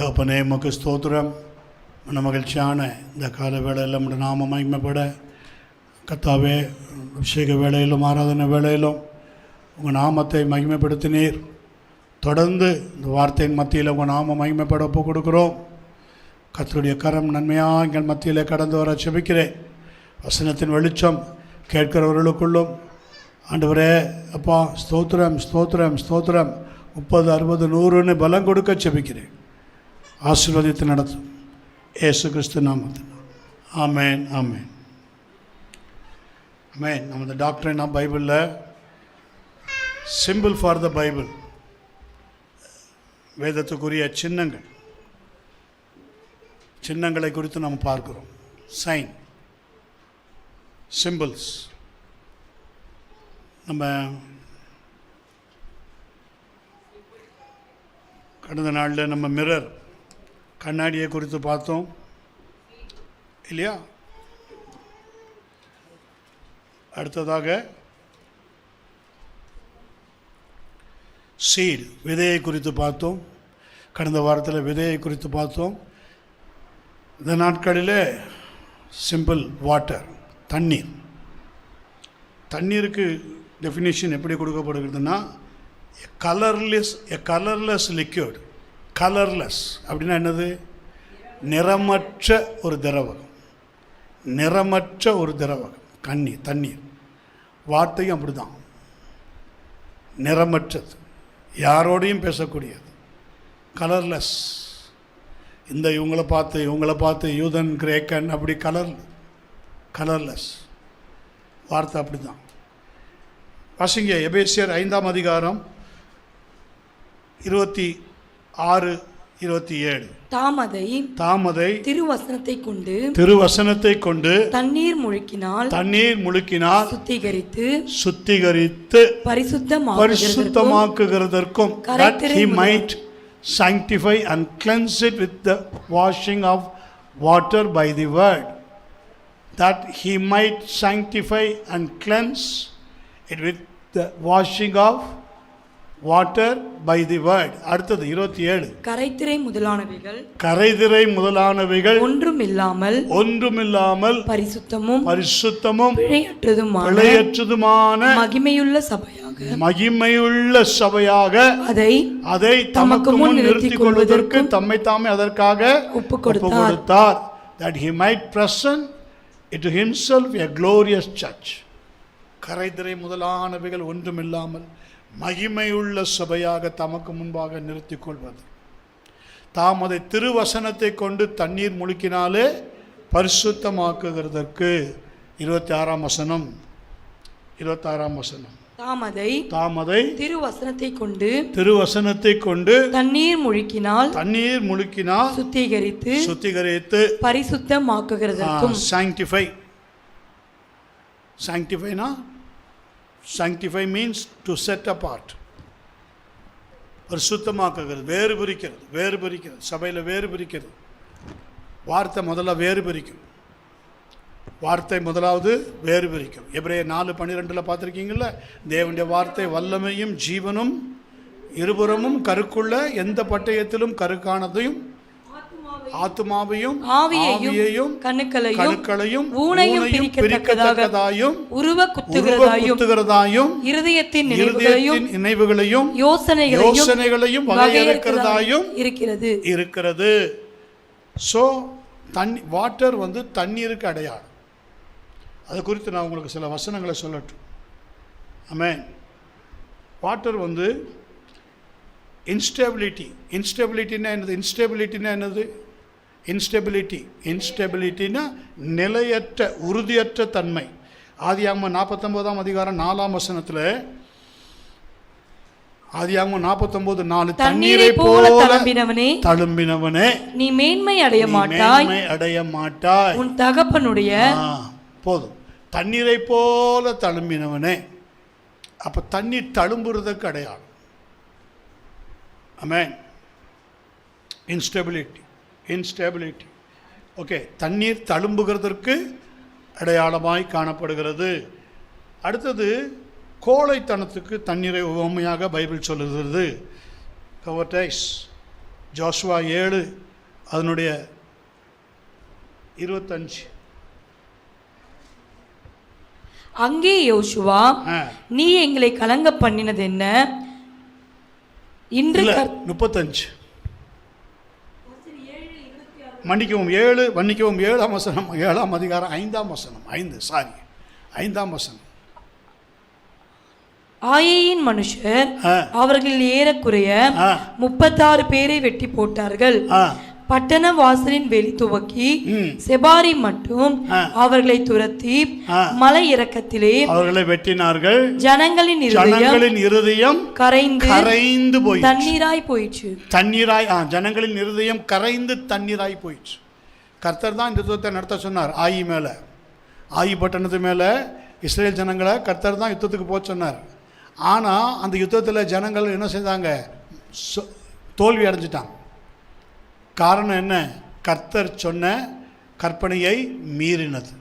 தகப்பனே உமக்கு ஸ்தோத்திரம். மன மகிழ்ச்சியான இந்த கால வேளையில் நம்முடைய நாம மகிமைப்பட கர்த்தாவே, அபிஷேக வேளையிலும் ஆராதனை வேளையிலும் உங்கள் நாமத்தை மகிமைப்படுத்தினீர். தொடர்ந்து இந்த வார்த்தையின் மத்தியில் உங்கள் நாம மகிமைப்பட ஒப்புக் கொடுக்குறோம். கர்த்தருடைய கரம் நன்மையாக எங்கள் மத்தியில் கடந்து வர செபிக்கிறேன். வசனத்தின் வெளிச்சம் கேட்கிறவர்களுக்குள்ளும் ஆண்டவரே அப்பா ஸ்தோத்திரம் ஸ்தோத்திரம் ஸ்தோத்திரம் 30, 60, 100ன்னு பலம் கொடுக்க செபிக்கிறேன். ஆசீர்வதித்து நடத்தும் இயேசு கிறிஸ்து நாமத்தில். ஆமேன் ஆமேன் ஆமேன். நமது டாக்டரின் பைபிளில் சிம்பிள் ஃபார் த பைபிள், வேதத்துக்குரிய சின்னங்களை குறித்து நாம் பார்க்கிறோம். Sign, symbols. நம்ம கடந்த நாளில் நம்ம மிரர், கண்ணாடியை குறித்து பார்த்தோம் இல்லையா? அடுத்ததாக சீட், விதையை குறித்து பார்த்தோம். கடந்த வாரத்தில் விதையை குறித்து பார்த்தோம். இந்த நாட்களில் சிம்பிள் வாட்டர், தண்ணீர். தண்ணீருக்கு டெஃபினேஷன் எப்படி கொடுக்கப்படுகிறதுனா கலர்லெஸ் லிக்விட். கலர்லெஸ் அப்படின்னா என்னது? நிறமற்ற ஒரு திரவகம். நிறமற்ற ஒரு திரவகம் தண்ணீர். வார்த்தையும் அப்படி தான், நிறமற்றது, யாரோடையும் பேசக்கூடியது. கலர்லெஸ். இவங்களை பார்த்து யூதன், கிரேக்கன் அப்படி கலர்லெஸ் வார்த்தை அப்படி தான். வாசிங்க எபேசியர் 5ஆம் அதிகாரம் 26, 27. தாமதை திருவசனத்தை கொண்டு தண்ணீர் முழுக்கினால் சுத்திகரித்து பரிசுத்தமாக்குகிறதற்கும், that he might sanctify and cleanse it with the washing of water by the word. That he might sanctify and cleanse it with the washing of water by the word. அடுத்தது 27. கரைதிரை முதலானவைகள் ஒன்றுமில்லாமல் பரிசுத்தமும் பிழையற்றதுமான மகிமையுள்ள சபையாக அதை தமக்கு முன் நிறுத்திக் கொள்வதற்கு தம்மை தாமே அதற்காக ஒப்புக் கொடுத்தார். That he might present to himself a glorious church. கரைதிரை முதலானவைகள் ஒன்றுமில்லாமல் மகிமையுள்ள சபையாக தமக்கு முன்பாக நிறுத்திக் கொள்வது. தாம் அதை திருவசனத்தை கொண்டு தண்ணீர் முழுக்கினாலே பரிசுத்தமாக்குகிறதற்கு. 26ஆம் வசனம். தாமதை திருவசனத்தை கொண்டு தண்ணீர் முழுக்கினால் சுத்திகரித்து பரிசுத்தமாக்குகிறதற்கும். sanctify means to set apart. பரிசுத்தமாக்குகிறது, வேறு பிரிக்கிறது. சபையில் வேறு பிரிக்கிறது. வார்த்தை முதல்ல வேறு பிரிக்கும். வார்த்தை முதலாவது வேறு பிரிக்கும். எபிரேயர் 4:12 பார்த்துருக்கீங்கள? தேவனுடைய வார்த்தை வல்லமையும் ஜீவனும் இருபுறமும் கருக்குள்ள, எந்த பட்டயத்திலும் கருக்கானதையும் ஆத்துமாவையும் ஆவியையும் கணுக்களையும் ஊனையும் பிரிக்கத்தக்கதாயும் உருவ குத்துகிறதாயும் இருதயத்தின் நினைவுகளையும் யோசனைகளையும் வகையறுக்கிறதாயும் இருக்கிறது. ஸோ வாட்டர் தண்ணீருக்கு அடையாளம். அது குறித்து நான் உங்களுக்கு சில வசனங்களை சொல்லட்டும். ஆமென். வாட்டர் இன்ஸ்டெபிலிட்டினா என்னது? இன்ஸ்டெபிலிட்டினா நிலையற்ற, உறுதியற்ற தன்மை. ஆதியாகமம் 49ஆம் அதிகாரம் 4ஆம் வசனத்தில், ஆதியாகமம் 49:4, தண்ணீரை போல தழும்பினவனே நீ மேன்மை அடைய மாட்டாய், உன் தகப்பனுடைய. போதும். தண்ணீரை போல தழும்பினவனே. அப்ப தண்ணீர் தழும்புறதுக்கு அடையாளம். ஆமென். இன்ஸ்டெபிலிட்டி. ஓகே, தண்ணீர் தழும்புகிறதற்கு அடையாளமாய் காணப்படுகிறது. அடுத்தது கோழைத்தனத்துக்கு தண்ணீரை உவமையாக பைபிள் சொல்லுகிறது. கவர்டைஸ். ஜோசுவா 7 அதனுடைய 25. அங்கே யோசுவா, நீ எங்களை கலங்க பண்ணினது என்ன? இன்று 35 மன்னிக்கவும் 7ஆம் வசனம், 7ஆம் அதிகாரம் 5ஆம் வசனம், 5ஆம் வசனம். ஆயேயின் மனுஷர் அவர்கள் ஏறக்குறைய 36 பேரை வெட்டி போட்டார்கள். பட்டண வாசலின் வெளி துவக்கி செபாரி மட்டும் அவர்களை துரத்தி மலை இறக்கத்திலே அவர்களை வெட்டினார்கள். ஜனங்களின் இருதயம் கரைந்து போய் தண்ணீராய் போயிற்று. ஜனங்களின் இருதயம் கரைந்து தண்ணீராய் போயிற்று. கர்த்தர் தான் இந்த யுத்தத்தை நடத்த சொன்னார். ஆயி பட்டணத்து மேலே இஸ்ரேல் ஜனங்களை கர்த்தர் தான் யுத்தத்துக்கு போக சொன்னார். ஆனால் அந்த யுத்தத்தில் ஜனங்கள் என்ன செய்தாங்க? தோல்வி அடைஞ்சிட்டாங்க. காரணம் என்ன? கர்த்தர் சொன்ன கற்பனையை மீறினது.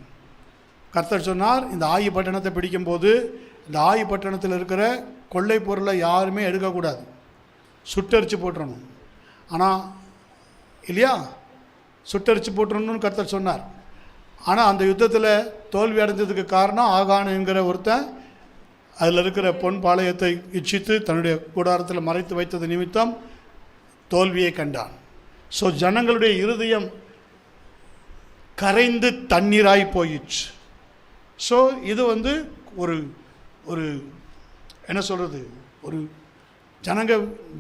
கர்த்தர் சொன்னார், இந்த ஆயி பட்டணத்தை பிடிக்கும்போது இந்த ஆயி பட்டணத்தில் இருக்கிற கொள்ளை பொருளை யாருமே எடுக்கக்கூடாது, சுட்டரிச்சு போட்டுறணும். ஆனால் இல்லையா, சுட்டரிச்சு போட்டுறணும்னு கர்த்தர் சொன்னார். ஆனால் அந்த யுத்தத்தில் தோல்வி அடைஞ்சதுக்கு காரணம் ஆகான் என்கிற ஒருத்தன் அதில் இருக்கிற பொன் பாளையத்தை இச்சித்து தன்னுடைய கூடாரத்தில் மறைத்து வைத்தது நிமித்தம் தோல்வியை கண்டான். ஸோ ஜனங்களுடைய இருதயம் கரைந்து தண்ணீராய் போயிடுச்சு. ஸோ இது ஒரு ஒரு என்ன சொல்கிறது, ஒரு ஜனங்க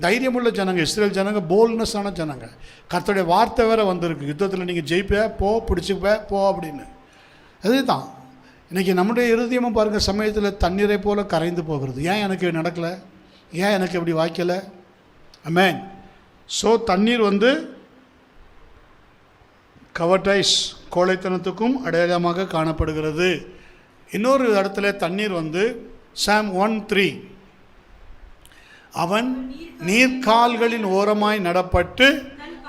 தைரியமுள்ள ஜனங்க, இஸ்ரேல் ஜனங்க போல்னஸான ஜனங்க. கர்த்தருடைய வார்த்தை வேறு வந்திருக்கு, யுத்தத்தில் நீங்கள் ஜெயிப்ப போ, பிடிச்சிப்ப போ அப்படின்னு. அதுதான் இன்றைக்கி நம்முடைய இருதயமும் பாருங்கள், சமயத்தில் தண்ணீரை போல் கரைந்து போகிறது. ஏன் எனக்கு நடக்கலை, ஏன் எனக்கு இப்படி வாய்க்கலை? ஆமென். ஸோ தண்ணீர் கவர்டைஸ் கோழைத்தனத்துக்கும் அடையாளமாக காணப்படுகிறது. இன்னொரு இடத்துல தண்ணீர் சாம் 1:3, அவன் நீர்க்கால்களின் ஓரமாய் நடப்பட்டு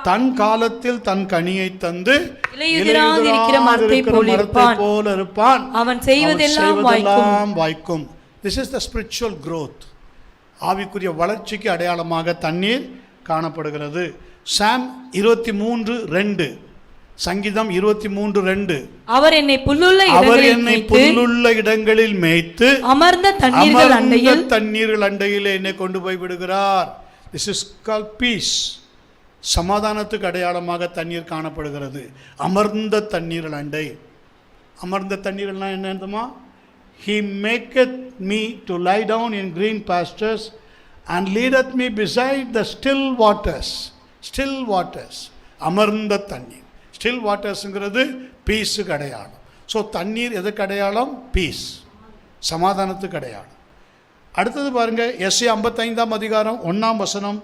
தன் காலத்தில் தன் கனியை தந்து மரத்தை போல இருப்பான், அவன் செய்வதெல்லாம் வாய்க்கும். This is the spiritual growth. ஆவிக்குரிய வளர்ச்சிக்கு அடையாளமாக தண்ணீர் காணப்படுகிறது. சாம் 23:2, சங்கீதம் 23:2, அவர் என்னை புல்லுள்ள இடங்களில் மேய்த்து அமர்ந்த தண்ணீர்கள் அண்டையில் என்னை கொண்டு போய் விடுகிறார். This is called peace. சமாதானத்துக்கு அடையாளமாக தண்ணீர் காணப்படுகிறது. அமர்ந்த தண்ணீர்கள் அண்டை. அமர்ந்த தண்ணீர்கள்லாம் என்னமா? He maketh me to lie down in green pastures and leadeth me beside the still waters. Still waters. அமர்ந்த தண்ணீர். ஸ்டில் வாட்டர்ஸுங்கிறது பீஸுக்கு அடையாளம். ஸோ தண்ணீர் எதுக்கு அடையாளம்? பீஸ், சமாதானத்துக்கு அடையாளம். அடுத்தது பாருங்கள், எஸ்ஏ 55ஆம் அதிகாரம் 1ஆம் வசனம்.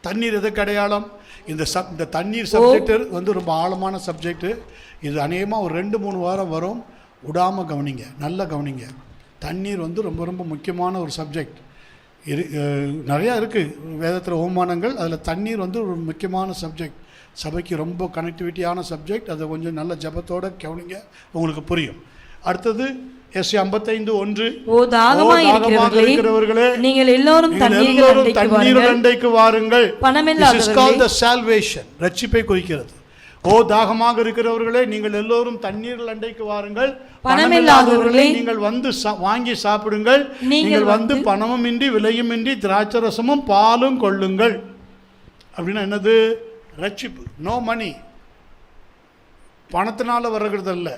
தண்ணீர் எதுக்கு அடையாளம்? இந்த தண்ணீர் சப்ஜெக்ட் ரொம்ப ஆழமான சப்ஜெக்டு. இது அநேகமாக ஒரு 2-3 வாரம் வரும். விடாமல் கவனிங்க, நல்லா கவனிங்க. தண்ணீர் ரொம்ப ரொம்ப முக்கியமான ஒரு சப்ஜெக்ட். நிறையா இருக்குது வேதத்தில் ஓமானங்கள், அதில் தண்ணீர் ஒரு முக்கியமான சப்ஜெக்ட். சபைக்கு ரொம்ப கனெக்டிவிட்டியான சப்ஜெக்ட். அதை கொஞ்சம் நல்ல ஜபத்தோடு கவனிங்க, உங்களுக்கு புரியும். அடுத்தது எஸ்ஏ 55:1, இருக்கிறவர்களே நீங்கள் எல்லோரும் தண்ணீர் அண்டைக்கு வாருங்கள். ரட்சிப்பை குறிக்கிறது. ஓ தாகமாக இருக்கிறவர்களே நீங்கள் எல்லோரும் தண்ணீர் அண்டைக்கு வாருங்கள். பணமில்லாதவர்களே நீங்கள் வாங்கி சாப்பிடுங்கள். நீங்கள் பணமும் இன்றி விலையும் இன்றி திராட்சரசமும் பாலும் கொள்ளுங்கள். அப்படின்னா என்னது? ரட்சிப்பு. நோ மணி, பணத்தினால வருகிறது அல்ல.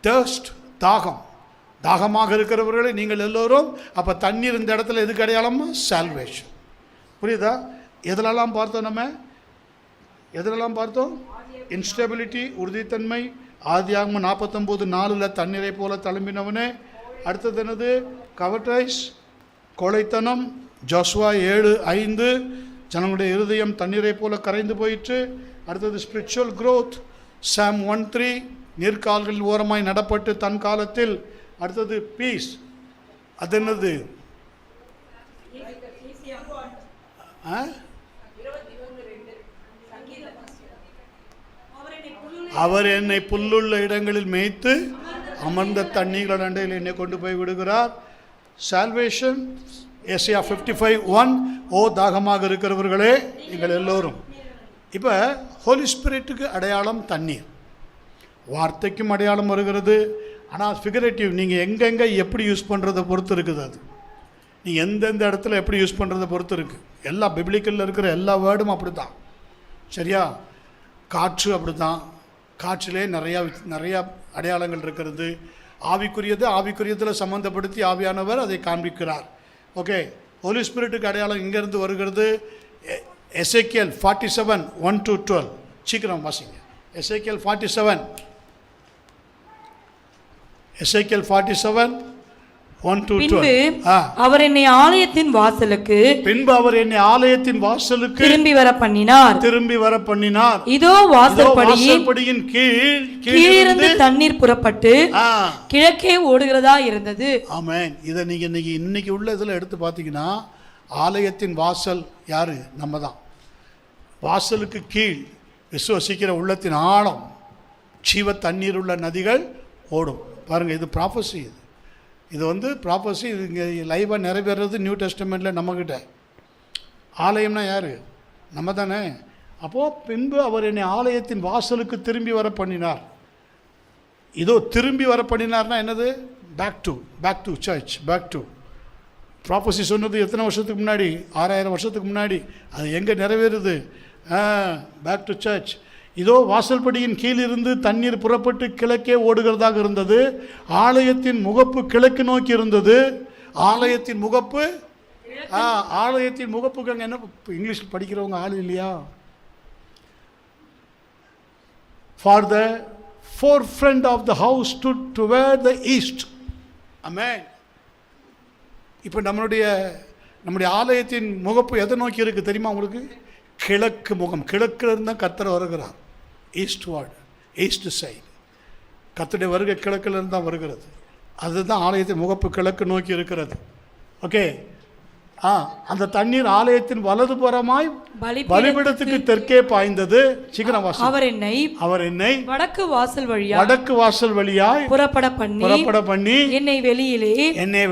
தேர்ஸ்ட், தாகமாக இருக்கிறவர்களே நீங்கள் எல்லோரும். அப்போ தண்ணீர் இந்த இடத்துல எதுக்கு அடையாளமா? சால்வேஷன். புரியுதா? எதிலெல்லாம் பார்த்தோம்? நம்ம எதிலெல்லாம் பார்த்தோம்? இன்ஸ்டெபிலிட்டி, உறுதித்தன்மை. ஆதியாகமம் 49:4 தண்ணீரை போல தழும்பினவனே. அடுத்தது என்னது? கவர்டைஸ், கொலைத்தனம். ஜோசுவா 7:5, ஜனங்களுடைய இருதயம் தண்ணீரை போல கரைந்து போயிற்று. அடுத்தது ஸ்பிரிச்சுவல் growth. சாம் 1:3, நீர்க்கால்களில் ஓரமாய் நடப்பட்டு தன் காலத்தில். அடுத்தது பீஸ். அது என்னது? அவர் என்னை புல்லுள்ள இடங்களில் மேய்த்து அமர்ந்த தண்ணீர்கள் அண்டையில் என்னை கொண்டு போய் விடுகிறார். சால்வேஷன். எஸ்ஐயா 55:1, ஓ தாகமாக இருக்கிறவர்களே நீங்கள் எல்லோரும். இப்போ ஹோலி ஸ்பிரிட்டுக்கு அடையாளம் தண்ணீர், வார்த்தைக்கும் அடையாளம் வருகிறது. ஆனால் ஃபிகரேட்டிவ், நீங்கள் எங்கெங்கே எப்படி யூஸ் பண்ணுறதை பொறுத்து இருக்குது. அது நீங்கள் எந்தெந்த இடத்துல எப்படி யூஸ் பண்ணுறதை பொறுத்து இருக்குது. எல்லா பிப்ளிக்கலில் இருக்கிற எல்லா வேர்டும் அப்படி தான், சரியா? காற்று அப்படி தான், காற்றிலே நிறையா அடையாளங்கள் இருக்கிறது. ஆவிக்குரியத்தில் சம்மந்தப்படுத்தி ஆவியானவர் அதை காண்பிக்கிறார். ஓகே, ஹோலி ஸ்பிரிட்டுக்கு அடையாளம் இங்கேருந்து வருகிறது. எசேக்கியேல் 47 1-12 சீக்கிரம் வாசிங்க. எசேக்கியேல் 47 1-12. அவர் என்னை ஆலயத்தின் வாசலுக்கு திரும்பி வர பண்ணினார். இதோ வாசற்படியின் கீழிருந்து தண்ணீர் புறப்பட்டு கிழக்கே ஓடுகிறதா இருந்தது. ஆமென். இதை நீங்க இன்னைக்கு உள்ள இதில் எடுத்து பார்த்தீங்கன்னா, ஆலயத்தின் வாசல் யாரு? நம்ம தான். வாசலுக்கு கீழ் விசுவசிக்கிற உள்ளத்தின் ஆழம், ஜீவ தண்ணீர் உள்ள நதிகள் ஓடும். பாருங்க, இது ப்ராஃபஸி. இது ப்ராஃபஸி. இது இங்கே லைவாக நிறைவேறது நியூ டெஸ்டமெண்ட்டில் நம்மக்கிட்ட. ஆலயம்னா யார்? நம்ம தானே. அப்போது பின்பு அவர் என்னை ஆலயத்தின் வாசலுக்கு திரும்பி வர பண்ணினார். இதோ திரும்பி வர பண்ணினார்னா என்னது? Back to church, back to. Prophecy சொன்னது எத்தனை வருஷத்துக்கு முன்னாடி? 6000 வருஷத்துக்கு முன்னாடி. அது எங்கே நிறைவேறுது? Back to search. இதோ வாசல்படியின் கீழிருந்து தண்ணீர் புறப்பட்டு கிழக்கே ஓடுகிறதாக இருந்தது. ஆலயத்தின் முகப்பு கிழக்கு நோக்கி இருந்தது. ஆலயத்தின் முகப்புக்கு அங்கே என்ன? இங்கிலீஷ் படிக்கிறவங்க ஆள் இல்லையா? For the forefront of the house stood toward the east. Amen. இப்போ நம்முடைய ஆலயத்தின் முகப்பு எதை நோக்கி இருக்குது தெரியுமா உங்களுக்கு? கிழக்கு முகம். கிழக்கில் இருந்தால் கர்த்தர் வருகிறார். ஈஸ்ட் சைடு கர்த்தருடைய வருகை கிழக்கில் இருந்தால் வருகிறது. அதுதான் ஆலயத்தின் முகப்பு கிழக்கு நோக்கி இருக்கிறது. ஓகே. அந்த தண்ணீர் ஆலயத்தின் வலதுபுறமாய் பலிபீடத்துக்கு தெற்கே பாய்ந்தது. சீக்கிரம் வாசி. அவர் என்னை வடக்கு வாசல் வழியாய் புறப்பட பண்ணி என்னை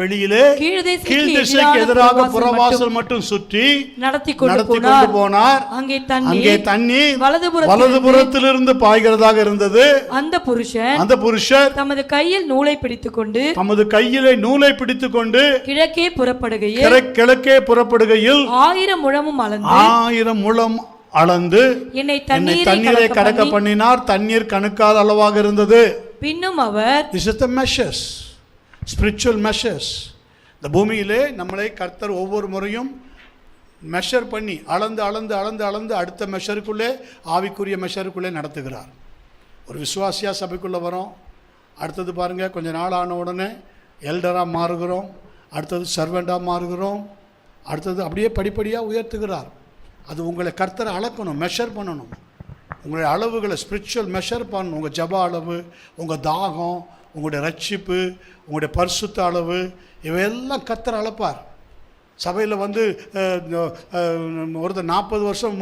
வெளியிலே கீழ்திசைக்கு எதிராக புறவாசல் மட்டும் சுற்றி நடத்தி கொண்டு போனார். அங்கே தண்ணீர் வலதுபுறத்திலிருந்து பாய்கிறதாக இருந்தது. அந்த புருஷர் தமது கையில் நூலை பிடித்துக்கொண்டு கிழக்கே புறப்படுகையில் 1000 முழம் அளந்து என்னை தண்ணீரை கடக்க பண்ணினார். தண்ணீர் கணுக்காத அளவாக இருந்தது. பின்னும் அவர், this is the measures, spiritual measures. இந்த பூமியிலே நம்மளை கர்த்தர் ஒவ்வொரு முறையும் மெஷர் பண்ணி அளந்து அடுத்த மெஷருக்குள்ளே, ஆவிக்குரிய மெஷருக்குள்ளே நடத்துகிறார். ஒரு விசுவாசியா சபைக்குள்ளே வரோம். அடுத்தது பாருங்க, கொஞ்ச நாள் ஆன உடனே எல்டராக மாறுகிறோம். அடுத்தது சர்வெண்டாக மாறுகிறோம். அடுத்தது அப்படியே படிப்படியாக உயர்த்துகிறார். அது உங்களை கர்த்தரை அளக்கணும், மெஷர் பண்ணணும். உங்களுடைய அளவுகளை ஸ்பிரிச்சுவல் மெஷர் பண்ணணும். உங்கள் ஜப அளவு, உங்கள் தாகம், உங்களுடைய ரட்சிப்பு, உங்களுடைய பரிசுத்த அளவு, இவையெல்லாம் கர்த்தர் அளப்பார். சபையில் ஒருத்தர் 40 வருஷம்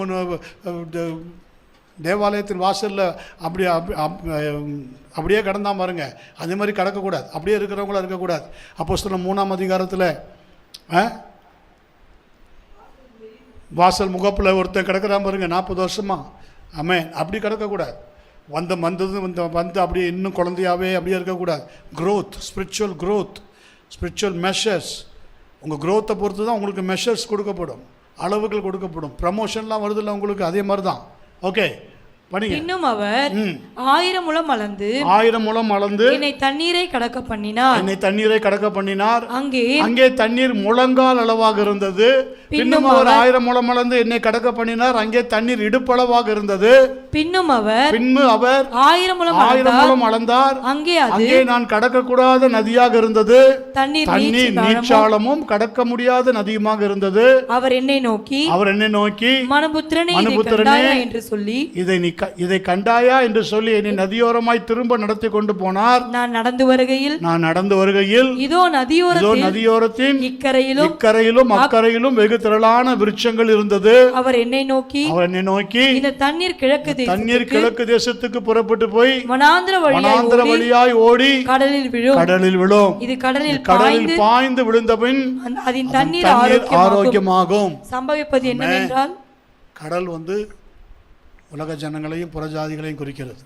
தேவாலயத்தின் வாசலில் அப்படியே கடந்தான் பாருங்க. அதே மாதிரி கடக்கக்கூடாது. அப்படியே இருக்கிறவங்களாம் இருக்கக்கூடாது. அப்போஸ்தலர் 3ஆம் அதிகாரத்தில் வாசல் முகப்பில் ஒருத்தன் கிடக்கிறான் பாருங்க 40 வருஷமா. ஆமென். அப்படி கிடக்கக்கூடாது. வந்து அப்படியே இன்னும் குழந்தையாகவே அப்படியே இருக்கக்கூடாது. Growth, spiritual measures. உங்கள் க்ரோத்தை பொறுத்து தான் உங்களுக்கு மெஷர்ஸ் கொடுக்கப்படும், அளவுகள் கொடுக்கப்படும். ப்ரமோஷன்லாம் வருதில்ல உங்களுக்கு, அதே மாதிரி தான். ஓகே, இன்னும் அவர் 1000 முழம் அளந்து என்னை தண்ணீரை கடக்க பண்ணினார். அங்கே தண்ணீர் முழங்கால் அளவாக இருந்தது. பின்னும் அவர் 1000 முழம் அளந்து என்னை கடக்க பண்ணினார். அங்கே தண்ணீர் இடுப்பளவாக இருந்தது. பின்பு அவர் 1000 முழம் அளந்தார். அங்கே நான் கடக்கக்கூடாத நதியாக இருந்தது. தண்ணீர் நீச்சாளமும் கடக்க முடியாத நதியுமாக இருந்தது. அவர் என்னை நோக்கி மனுபுத்திரனே என்று சொல்லி, இதை நீ இதை கண்டாயா என்று சொல்லி என்னை நதியோரமாய் திரும்ப நடத்தி கொண்டு போனார். நான் நடந்து வருகையில் இதோ நதியோரத்தின் இக்கரையிலும் அக்கரையிலும் வெகு திரளான விருட்சங்கள் இருந்தது. அவர் என்னை நோக்கி இந்த தண்ணீர் கிழக்கு தேசத்துக்கு புறப்பட்டு போய் வனாந்திர வழியாய் ஓடி கடலில் விழும். இது கடலில் பாய்ந்து விழுந்தபின் அதன் தண்ணீர் ஆரோக்கியமாகும். சம்பவிப்பது என்னவென்றால், கடல் உலக ஜனங்களையும் புறஜாதிகளையும் குறிக்கிறது.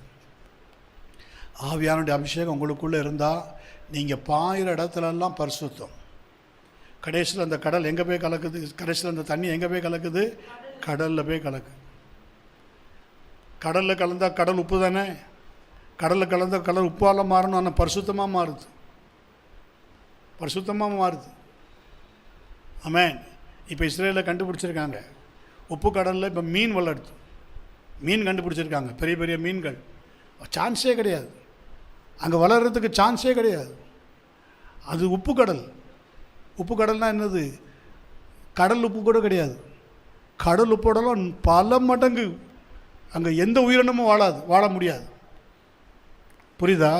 ஆவியானுடைய அபிஷேகம் உங்களுக்குள்ள இருந்தா நீங்க பாயிற இடத்துல எல்லாம் பரிசுத்தம். கடைசியில் அந்த கடல் எங்க போய் கலக்குது? கடைசியில் அந்த தண்ணி எங்க போய் கலக்குது? கடல்ல போய் கலக்குது. கடல்ல கலந்தா கடல் உப்பு தானே. கடல்ல கலந்த கடல் உப்பால மாறணும், ஆனால் பரிசுத்தமாக மாறுது. ஆமென். இப்போ இஸ்ரேலில் கண்டுபிடிச்சிருக்காங்க, உப்பு கடலில் இப்போ மீன் கண்டுபிடிச்சிருக்காங்க. பெரிய பெரிய மீன்கள் சான்ஸே கிடையாது, அங்கே வளர்கிறதுக்கு சான்ஸே கிடையாது. அது உப்பு கடல்னால் என்னது? கடல் உப்பு கூட கிடையாது. கடல் உப்போடலாம் பல மடங்கு அங்கே எந்த உயிரினமும் வாழ முடியாது. புரியுதா?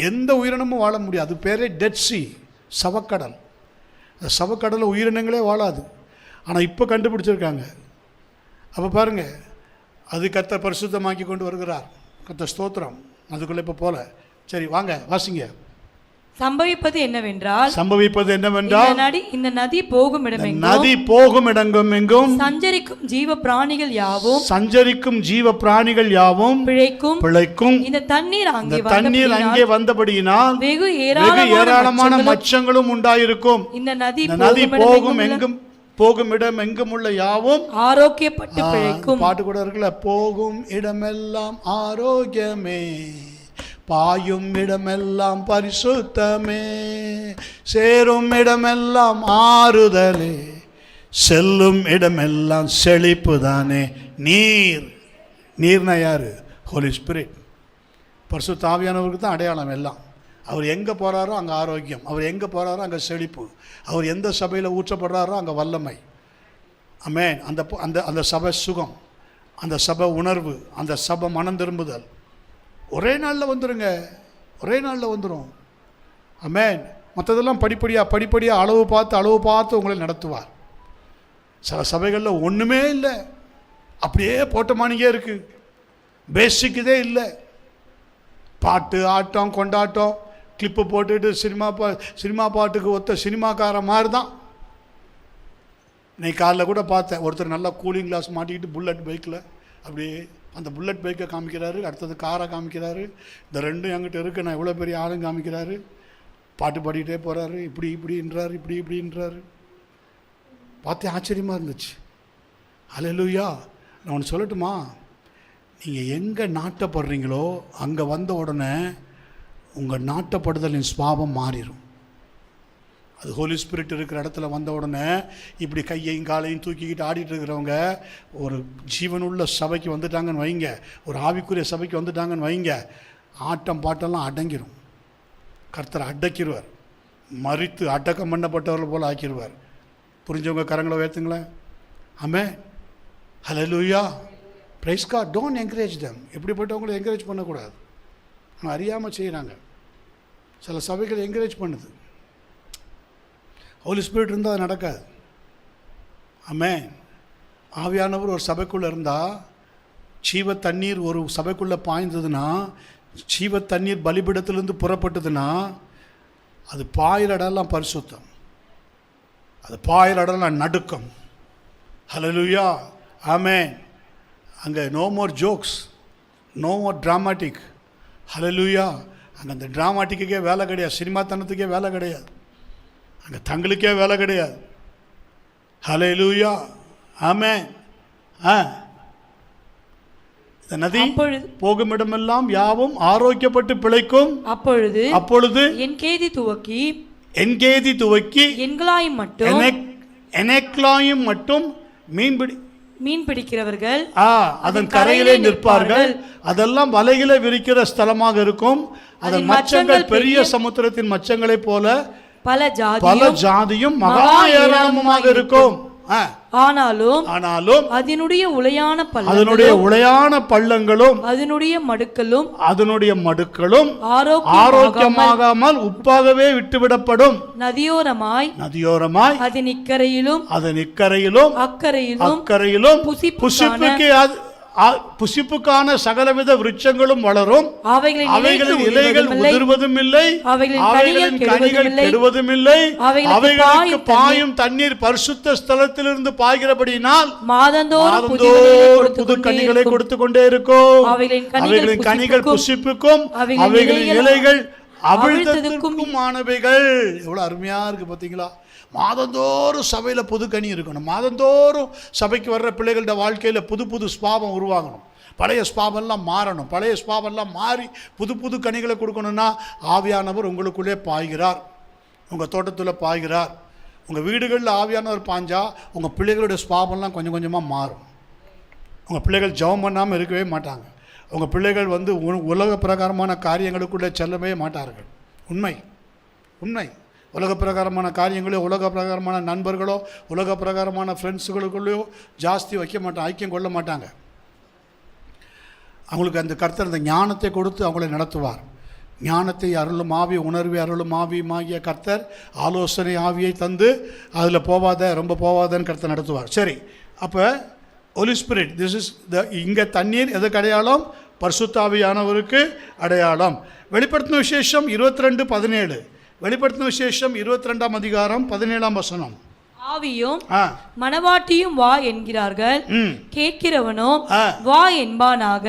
எந்த உயிரினமும் வாழ முடியாது. அது பேரே டெட் சி, சவக்கடல். அந்த சவக்கடலில் உயிரினங்களே வாழாது. ஆனால் இப்போ கண்டுபிடிச்சிருக்காங்க. அப்போ பாருங்கள், அது கர்த்தர் பரிசுத்தமாக்கி கொண்டு வருகிறார். கர்த்தர் ஸ்தோத்திரம். அதுக்குள்ளே இப்போ போல. சரி வாங்க வாசிங்க. சம்பவிப்பது என்னவென்றால் இந்த நதி போகும் இடமெங்கும் எங்கும் சஞ்சரிக்கும் ஜீவ பிராணிகள் யாவும் பிழைக்கும். இந்த தண்ணீர் அங்கே வந்தபடியினால் வெகு ஏராளமான மச்சங்களும் உண்டாயிருக்கும். இந்த நதி போகும் இடம் எங்கும் உள்ள யாவும் ஆரோக்கியப்பட்டு பிழைக்கும். பாட்டு கூட இருக்குல்ல, போகும் இடமெல்லாம் ஆரோக்கியமே, பாயும் இடமெல்லாம் பரிசுத்தமே, சேரும் இடமெல்லாம் ஆறுதலே, செல்லும் இடமெல்லாம் செழிப்பு தானே. நீர்னா யாரு? ஹோலி ஸ்பிரிட். பரிசுத்த ஆவியானவருக்கு தான் அடையாளம் எல்லாம். அவர் எங்கே போகிறாரோ அங்கே ஆரோக்கியம், அவர் எங்கே போகிறாரோ அங்கே செழிப்பு, அவர் எந்த சபையில் ஊற்றப்படுறாரோ அங்கே வல்லமை. ஆமென். அந்த சபை சுகம், அந்த சபை உணர்வு, அந்த சபை மனம் திரும்புதல் ஒரே நாளில் வந்துடும். ஆமென். மற்றதெல்லாம் படிப்படியாக அளவு பார்த்து உங்களை நடத்துவார். சில சபைகளில் ஒன்றுமே இல்லை, அப்படியே போட்டமானிக்கே இருக்குது, பேசிக் இதே இல்லை. பாட்டு, ஆட்டம், கொண்டாட்டம், கிளிப்பு போட்டுட்டு சினிமா பாட்டுக்கு ஒத்த சினிமாக்கார மாதிரி தான். இன்னைக்கு காலைல கூட பார்த்தேன், ஒருத்தர் நல்லா கூலிங் கிளாஸ் மாட்டிக்கிட்டு புல்லட் பைக்கில் அப்படியே அந்த புல்லட் பைக்கை காமிக்கிறாரு, அடுத்தது காரை காமிக்கிறாரு. இந்த ரெண்டும் என்கிட்ட இருக்குது, நான் இவ்வளோ பெரிய ஆளும் காமிக்கிறாரு. பாட்டு பாடிக்கிட்டே போகிறாரு, இப்படின்றாரு. பார்த்தே ஆச்சரியமாக இருந்துச்சு. அல்லேலூயா. நான் ஒன்று சொல்லட்டுமா? நீங்கள் எங்கே நாட்டப்படுறீங்களோ அங்கே வந்த உடனே உங்கள் நாட்டப்படுதலின் சுபாவம் மாறிடும். அது ஹோலி ஸ்பிரிட் இருக்கிற இடத்துல வந்த உடனே இப்படி கையையும் காலையும் தூக்கிக்கிட்டு ஆடிட்டு இருக்கிறவங்க ஒரு ஜீவனுள்ள சபைக்கு வந்துட்டாங்கன்னு வைங்க, ஒரு ஆவிக்குரிய சபைக்கு வந்துட்டாங்கன்னு வைங்க, ஆட்டம் பாட்டெல்லாம் அடங்கிடும். கர்த்தர் அடக்கிடுவார், மறித்து அடக்கம் பண்ணப்பட்டவர்கள் போல் ஆக்கிடுவார். புரிஞ்சவங்க கரங்களை உயர்த்துங்களேன். Amen. Hallelujah. Praise God. Don't encourage them. எப்படிப்பட்டவங்களை என்கரேஜ் பண்ணக்கூடாது. அவங்க அறியாமல் செய்கிறாங்க. சில சபைகள் என்கரேஜ் பண்ணுது. ஹோலி ஸ்பிரிட் இருந்தால் அது நடக்காது. ஆமென். ஆவியானவர் ஒரு சபைக்குள்ளே இருந்தால், ஜீவ தண்ணீர் ஒரு சபைக்குள்ளே பாய்ந்ததுன்னா, ஜீவ தண்ணீர் பலிபீடத்திலிருந்து புறப்பட்டதுன்னா, அது பாயிற இடம்லாம் பரிசுத்தம், அது பாயிற இடம்லாம் நடுக்கம். ஹல்லேலூயா. ஆமென். அங்கே no more jokes, no more dramatic. Hallelujah. அங்கே அந்த ட்ராமாட்டிக்கே வேலை கிடையாது, சினிமாத்தனத்துக்கே வேலை கிடையாது, அங்கே தங்களுக்கே வேலை கிடையாது. ஹல்லேலூயா. ஆமென். இந்த நதி போகும் இடமெல்லாம் யாவும் ஆரோக்கியப்பட்டு பிழைக்கும். அப்பொழுது என்கேதி துவக்கி எனெக்லாயும் மட்டும் மீன் பிடிக்கிறவர்கள் அதன் கரையிலே நிற்பார்கள். அதெல்லாம் வலையில விரிக்கிற ஸ்தலமாக இருக்கும். அதன் மச்சங்கள் பெரிய சமுத்திரத்தின் மச்சங்களைப் போல பல ஜாதியும் மகா ஏராளமாக இருக்கும். ஆனாலும் அதனுடைய உளையான பள்ளங்களும் அதனுடைய மடுக்களும் ஆரோக்கியமாகாமல் உப்பாகவே விட்டுவிடப்படும். நதியோரமாய் அதன் இக்கரையிலும் அக்கரையிலும் புசிப்புக்கான சகலவித விருட்சங்களும் வளரும். அவைகளின் இலைகள் உதிர்வதும் இல்லை, அவைகளின் கனிகள் கெடுவதும் இல்லை. அவைகளுக்கு பாயும் தண்ணீர் பரிசுத்த ஸ்தலத்திலிருந்து பாய்கிறபடியினால் மாதந்தோறும் புது கனிகளை கொடுத்து கொண்டே இருக்கும். அவைகளின் கனிகள் புசிப்புக்கும் அவைகளின் இலைகள் அவிழ்த்ததுக்கும் ஆனவைகள். எவ்வளவு அருமையா இருக்கு பாத்தீங்களா? மாதந்தோறும் சபையில் புது கனி இருக்கணும். மாதந்தோறும் சபைக்கு வர்ற பிள்ளைகளோட வாழ்க்கையில் புது புது ஸ்பாவம் உருவாகணும். பழைய ஸ்பாவெல்லாம் மாறணும். பழைய ஸ்பாவெல்லாம் மாறி புது கனிகளை கொடுக்கணும்னா ஆவியானவர் உங்களுக்குள்ளே பாய்கிறார், உங்கள் தோட்டத்தில் பாய்கிறார். உங்கள் வீடுகளில் ஆவியானவர் பாஞ்சா உங்கள் பிள்ளைகளுடைய ஸ்பாவெல்லாம் கொஞ்சம் கொஞ்சமாக மாறும். உங்கள் பிள்ளைகள் ஜெபம் பண்ணாமல் இருக்கவே மாட்டாங்க. உங்கள் பிள்ளைகள் உலக பிரகாரமான காரியங்களுக்குள்ளே செல்லவே மாட்டார்கள். உண்மை. உலக பிரகாரமான காரியங்களோ, உலக பிரகாரமான நண்பர்களோ, உலக பிரகாரமான ஃப்ரெண்ட்ஸுகளுக்குள்ளேயோ ஜாஸ்தி ஐக்கியம் கொள்ள மாட்டாங்க. அவங்களுக்கு அந்த கர்த்தர் அந்த ஞானத்தை கொடுத்து அவங்களை நடத்துவார். ஞானத்தை அருளும் ஆவி, உணர்வை அருளும் ஆவியுமாகிய கர்த்தர் ஆலோசனை ஆவியை தந்து அதில் ரொம்ப போவாதன்னு கர்த்தர் நடத்துவார். சரி, அப்போ ஹோலி ஸ்பிரிட், திஸ் இஸ் இங்கே தண்ணீர் எதுக்கு அடையாளம்? பரிசுத்த ஆவியானவருக்கு அடையாளம். வெளிப்படுத்தின விசேஷம் 22:17. வெளிப்படுத்தின விசேஷம் 22ஆம் அதிகாரம் 17ஆம் வசனம். ஆவியும் மனவாட்டியும் வா என்கிறார்கள், கேட்கிறவனோ வா என்பானாக.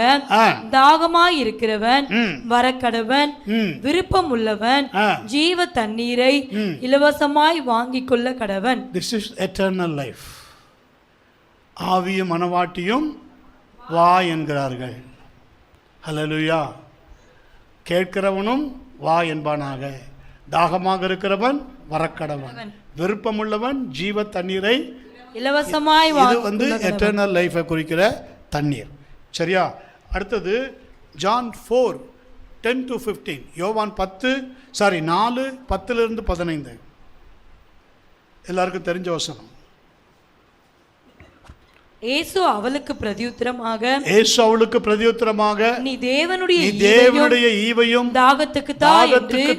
தாகமாய் இருக்கிறவன் வரக்கடவன், விருப்பம் உள்ளவன் ஜீவ தண்ணீரை இலவசமாய் வாங்கிக் கொள்ள கடவன். This is eternal life. ஆவியும் மனவாட்டியும் வா என்கிறார்கள். ஹல்லேலூயா. கேட்கிறவனும் வா என்பானாக. தாகமாக இருக்கிறவன் வரக்கடவன், விருப்பமுள்ளவன் ஜீவ தண்ணீரை இலவசமாய். இது எட்டர்னல் லைஃபை குறிக்கிற தண்ணீர். சரியா? அடுத்தது ஜான் 4:10-15. யோவான் 4:10-15. எல்லாருக்கும் தெரிஞ்ச வசனம். இயேசு அவளுக்கு பிரதியுத்தரமாக நீ தேவனுடைய ஈவையும் தாகத்துக்கு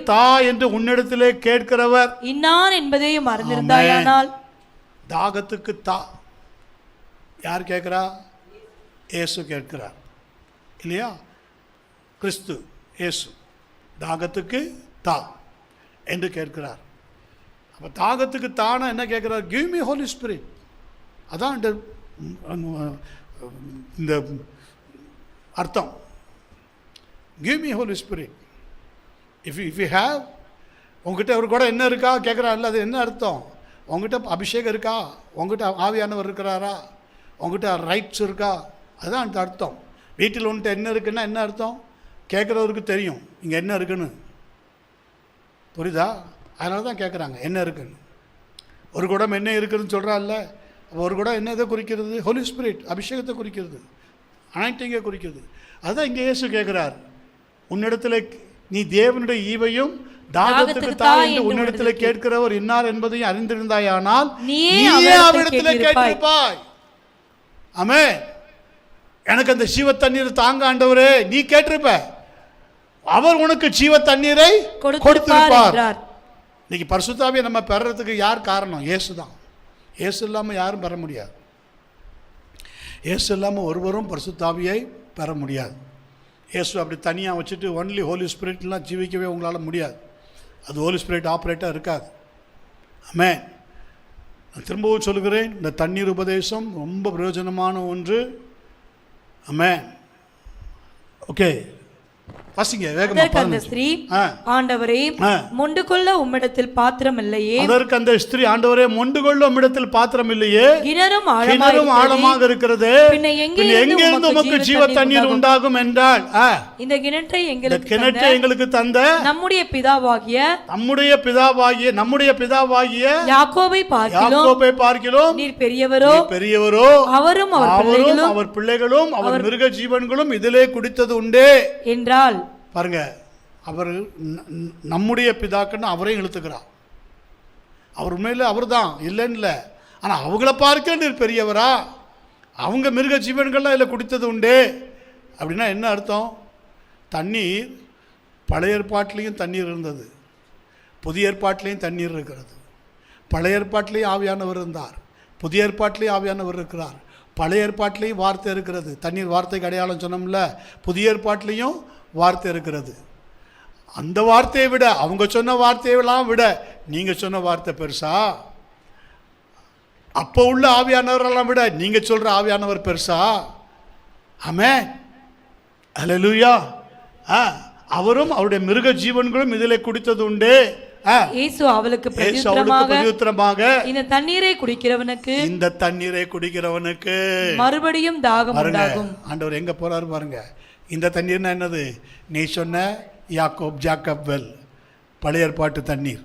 தா என்று உன்னிடத்திலே கேட்கிறவர் இன்னார் என்பதையும் அறிந்திருந்தாயானால். தாகத்துக்கு தா யார் கேட்கிறா? இயேசு கேட்கிறார் இல்லையா? கிறிஸ்து இயேசு தாகத்துக்கு தா என்று கேட்கிறார். அப்போ தாகத்துக்கு தானா என்ன கேட்கிறார்? Give me holy spirit. அதான் இந்த அர்த்தம். Give me holy spirit. If you have, உங்ககிட்ட ஒரு கூட என்ன இருக்கா கேட்குறா. இல்லை, அது என்ன அர்த்தம்? உங்ககிட்ட அபிஷேகம் இருக்கா? உங்ககிட்ட ஆவியானவர் இருக்கிறாரா? உங்ககிட்ட ரைட்ஸ் இருக்கா? அதுதான் அந்த அர்த்தம். வீட்டில் உன்கிட்ட என்ன இருக்குன்னா என்ன அர்த்தம்? கேட்குறவருக்கு தெரியும் இங்கே என்ன இருக்குன்னு. புரியுதா? அதனால தான் கேட்குறாங்க என்ன இருக்குன்னு. ஒரு குடம் என்ன இருக்குதுன்னு சொல்கிறாள்ல, ஒரு குடம் என்ன இதை குறிக்கிறது? ஹோலி ஸ்பிரிட், அபிஷேகத்தை குறிக்கிறது, அனாயிண்டிங்கை குறிக்கிறது. அதுதான் இங்கே இயேசு கேட்குறார். உன்னிடத்தில் நீ தேவனுடைய ஈவையும் தாகத்துக்கு தா என்று உன்னிடத்தில் கேட்கிறவர் இன்னார் என்பதையும் அறிந்திருந்தாயானால் நீயே அவரிடத்தில் கேட்டிருப்பாய். ஆமென். எனக்கு அந்த ஜீவ தண்ணீர் தாங்க ஆண்டவரே, நீ கேட்டிருப்ப. அவர் உனக்கு ஜீவ தண்ணீரை கொடுத்திருப்பார். இன்னைக்கு பரிசுத்த ஆவியை நம்ம பெறறதுக்கு யார் காரணம்? இயேசு தான். இயேசு இல்லாமல் யாரும் பெற முடியாது. இயேசு இல்லாமல் ஒருவரும் பரிசுத்த ஆவியை பெற முடியாது. இயேசு அப்படி தனியாக வச்சுட்டு ஒன்லி ஹோலி ஸ்பிரிட்லாம் ஜீவிக்கவே உங்களால் முடியாது. அது ஹோலி ஸ்பிரிட் ஆப்ரேட்டாக இருக்காது. ஆமென். நான் திரும்பவும் சொல்கிறேன், இந்த தண்ணீர் உபதேசம் ரொம்ப பிரயோஜனமான ஒன்று. ஆமென். ஓகே, அந்த ஸ்திரீ, ஆண்டவரே மொண்டு கொள்ள உம்மிடத்தில் பாத்திரம் இல்லையே. அதற்கு அந்த ஸ்திரீ, ஆண்டவரே மொண்டு கொள்ள உம்மிடத்தில் பாத்திரம் இல்லையே, கிணறும் ஆழமாக இருக்கிறது, பின்ன எங்கிருந்து உமக்கு ஜீவ தண்ணீர் உண்டாகும் என்றால், இந்த கிணற்றை எங்களுக்கு தந்த நம்முடைய பிதாவாகிய யாக்கோபை பார்க்கிலும் நீர் பெரியவரோ அவரும் அவர் பிள்ளைகளும் அவர் மிருக ஜீவன்களும் இதிலே குடித்தது உண்டே என்றால். பாருங்க, அவர் நம்முடைய பிதாக்குன்னு அவரையும் இழுத்துக்கிறார். அவர் உண்மையில் அவர் தான் இல்லைன்னு இல்லை, ஆனால் அவங்கள பார்க்க நீர் பெரியவரா? அவங்க மிருக ஜீவன்கள்லாம் இதில் குடித்தது உண்டு அப்படின்னா என்ன அர்த்தம்? தண்ணீர் பழைய ஏற்பாட்டிலையும் தண்ணீர் இருந்தது, புதிய ஏற்பாட்டிலையும் தண்ணீர் இருக்கிறது. பழைய ஏற்பாட்டிலையும் ஆவியானவர் இருந்தார், புதிய ஏற்பாட்டிலையும் ஆவியானவர் இருக்கிறார். பழைய ஏற்பாட்டிலையும் வார்த்தை இருக்கிறது, தண்ணீர் வார்த்தைக்கு அடையாளம் சொன்னோம்ல. புதிய ஏற்பாட்டிலையும் வார்த்தை இருக்கிறது. அந்த வார்த்தையை விட, அவங்க சொன்ன வார்த்தையெல்லாம் விட நீங்கள் சொன்ன வார்த்தை பெருசா? அப்போ உள்ள ஆவியானவரெல்லாம் விட நீங்கள் சொல்கிற ஆவியானவர் பெருசா? ஆமென், அல்லேலூயா. அவரும் அவருடைய மிருக ஜீவன்களும் இதில் குடித்தது உண்டு. இயேசு அவளுக்கு பிரதியுத்தரமாக, இந்த தண்ணீரை குடிக்கிறவனுக்கு மறுபடியும் தாகம் உண்டாகும். ஆண்டவர் எங்க போறாரு பாருங்க. இந்த தண்ணீர்னா என்னது? நீ சொன்ன ஜாக்கப் வெல், பழைய ஏற்பாட்டு தண்ணீர்.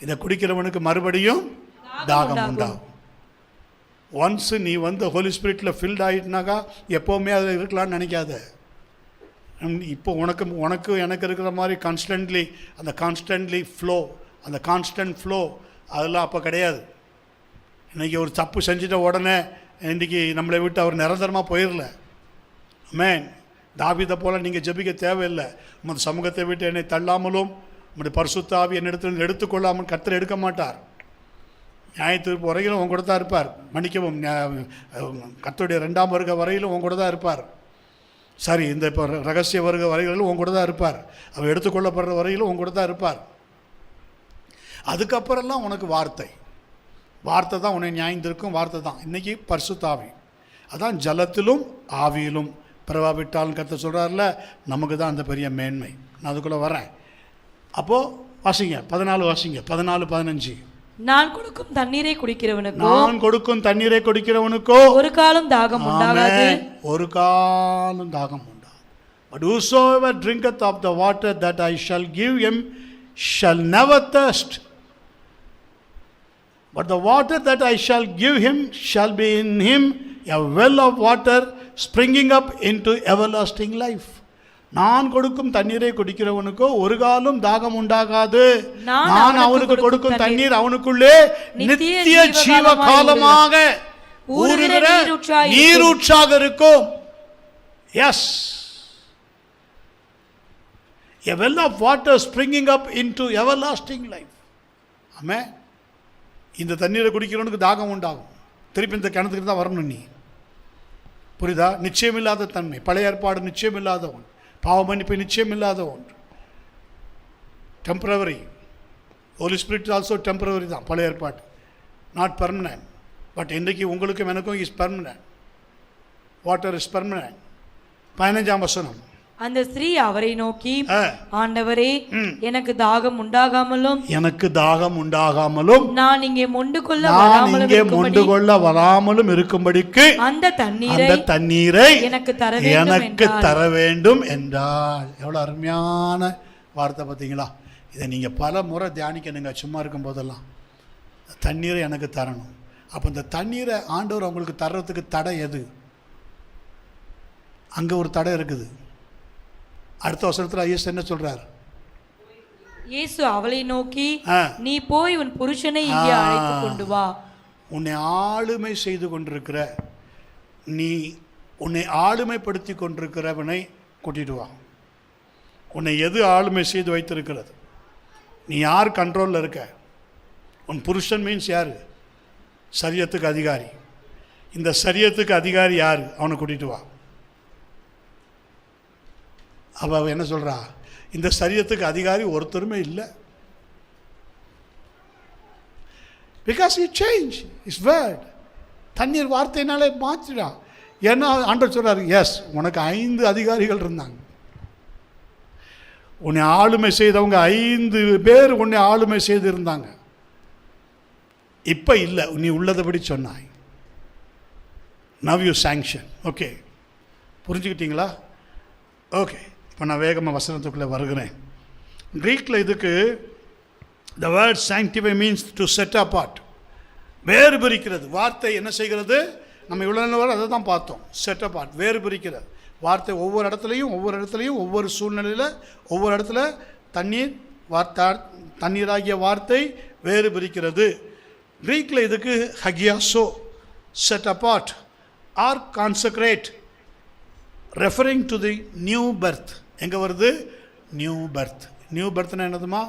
இதை குடிக்கிறவனுக்கு மறுபடியும் தாகம் உண்டாகும். ஒன்ஸ் நீ ஹோலி ஸ்பிரிட்டில் ஃபில்ட் ஆகிட்டுனாக்கா எப்போவுமே அது இருக்கலாம்னு நினைக்காத. இப்போ உனக்கு எனக்கு இருக்கிற மாதிரி கான்ஸ்டன்ட்லி அந்த கான்ஸ்டன்ட் ஃப்ளோ அதெல்லாம் அப்போ கிடையாது. இன்றைக்கி ஒரு தப்பு செஞ்சுட்ட உடனே இன்றைக்கி நம்மளை விட்டு அவர் நிரந்தரமாக போயிடல. ஆமென். தாவீதை போல் நீங்கள் ஜெபிக்க தேவையில்லை. உமது சமூகத்தை விட்டு என்னை தள்ளாமலும் உங்களுடைய பரிசுத்த ஆவி என்னிடத்தில் எடுத்துக்கொள்ளாமல் கர்த்தர் எடுக்க மாட்டார். நியாயத்தீர்ப்பு வரையிலும் உங்க கூட தான் இருப்பார். மன்னிக்கவும், கர்த்தருடைய 2ஆம் வருகை வரையிலும் உங்க கூட தான் இருப்பார். சரி, இந்த இப்போ ரகசிய வருகை வரையிலும் உங்க கூட தான் இருப்பார். அவர் எடுத்துக்கொள்ளப்படுற வரையிலும் உங்க கூட தான் இருப்பார். அதுக்கப்புறம்லாம் உனக்கு வார்த்தை தான் உன்னை நியாயந்திருக்கும். வார்த்தை தான் இன்றைக்கி பரிசுத்த ஆவி. அதான் ஜலத்திலும் ஆவியிலும் பிறவாவிட்டாலும் கர்த்தர் சொல்கிறார்ல, நமக்கு தான் அந்த பெரிய மேன்மை. நான் அதுக்குள்ளே வரேன். அப்போது வாசிங்க 14 வாசிங்க 14-15. நான் கொடுக்கும் தண்ணீரை குடிக்கிறவனுக்கோ ஒரு காலம் தாகம் உண்டாகாது. But whosoever drinketh of the water that I shall give him shall never thirst. But the water that I shall give him shall be in him a well of water springing up into everlasting life. நான் கொடுக்கும் தண்ணீரை குடிக்கிறவனுக்கோ ஒரு காலம் தாகம் உண்டாகாது. நான் அவனுக்கு கொடுக்கும் தண்ணீர் அவனுக்குள்ளே நித்திய ஜீவ காலமாக ஊறுகிற நீரூற்றாக இருக்கும். Yes, a well of water springing up into everlasting life. ஆமென். இந்த தண்ணீரை குடிக்கிறவனுக்கு தாகம் உண்டாகும். திருப்பி இந்த கிணத்துக்கு தான் வரணும். நீ புரியுதா? நிச்சயமில்லாத தன்மை, பழைய ஏற்பாடு நிச்சயமில்லாத ஒன்று, பாவ மன்னிப்பு நிச்சயமில்லாத ஒன்று, temporary. Holy spirit also temporary தான், பழைய ஏற்பாடு நாட் பெர்மனன்ட். பட் இன்றைக்கி உங்களுக்கும் எனக்கும் is permanent. Water is permanent. 15ஆம் வசனம். அந்த ஸ்திரீ அவரை நோக்கி, ஆண்டவரே, எனக்கு தாகம் உண்டாகாமலும் நான் இங்கே மொண்டு கொள்ள வராமலும் இருக்கும்படிக்கு அந்த தண்ணீரை எனக்கு தர வேண்டும் என்றால். எவ்வளவு அருமையான வார்த்தை பார்த்தீங்களா? இதை நீங்கள் பல முறை தியானிக்கணுங்க. சும்மா இருக்கும் போதெல்லாம் தண்ணீரை எனக்கு தரணும். அப்போ இந்த தண்ணீரை ஆண்டவர் அவங்களுக்கு தர்றதுக்கு தடை எது? அங்கே ஒரு தடை இருக்குது. அடுத்த வசனத்தில் இயேசு என்ன சொல்றார்? இயேசு அவளை நோக்கி, நீ போய் உன் புருஷனை இங்கே அழைத்து கொண்டு வா. உன்னை ஆளுமை செய்து கொண்டிருக்கிற, உன்னை ஆளுமைப்படுத்தி கொண்டிருக்கிறவனை கூட்டிட்டு வா. உன்னை எது ஆளுமை செய்து வைத்திருக்கிறது? நீ யார் கண்ட்ரோலில் இருக்க? உன் புருஷன் மீன்ஸ் யார்? சரியத்துக்கு அதிகாரி. இந்த சரியத்துக்கு அதிகாரி யார்? அவனை கூட்டிட்டு வா. அவள் என்ன சொல்கிறா? இந்த சரியத்துக்கு அதிகாரி ஒருத்தருமே இல்லை. Because you change is word. தண்ணீர் வார்த்தையினாலே மாற்றிடா. ஏன்னா ஆண்டவர் சொல்கிறார், எஸ், உனக்கு 5 அதிகாரிகள் இருந்தாங்க. உன்னை ஆளுமை செய்தவங்க 5 பேர் உன்னை ஆளுமை செய்து இருந்தாங்க. இப்போ இல்லை, நீ உள்ளதபடி சொன்னாய். Now you sanction. ஓகே, புரிஞ்சுக்கிட்டீங்களா? ஓகே, இப்போ நான் வேகமாக வசனத்துக்குள்ளே வருகிறேன். க்ரீக்கில் இதுக்கு the word sanctify means to set apart, வேறு பிரிக்கிறது. வார்த்தை என்ன செய்கிறது? நம்ம இவ்வளோ நேரம் அதை தான் பார்த்தோம். செட் அபார்ட், வேறு பிரிக்கிறது. வார்த்தை ஒவ்வொரு இடத்துலையும் ஒவ்வொரு சூழ்நிலையில் ஒவ்வொரு இடத்துல தண்ணீராகிய வார்த்தை வேறு பிரிக்கிறது. கிரீக்கில் இதுக்கு ஹகியாசோ, set apart or consecrate, referring to the new birth. எங்கே வருது? New birth. நியூ பர்த்னா என்னதுமா?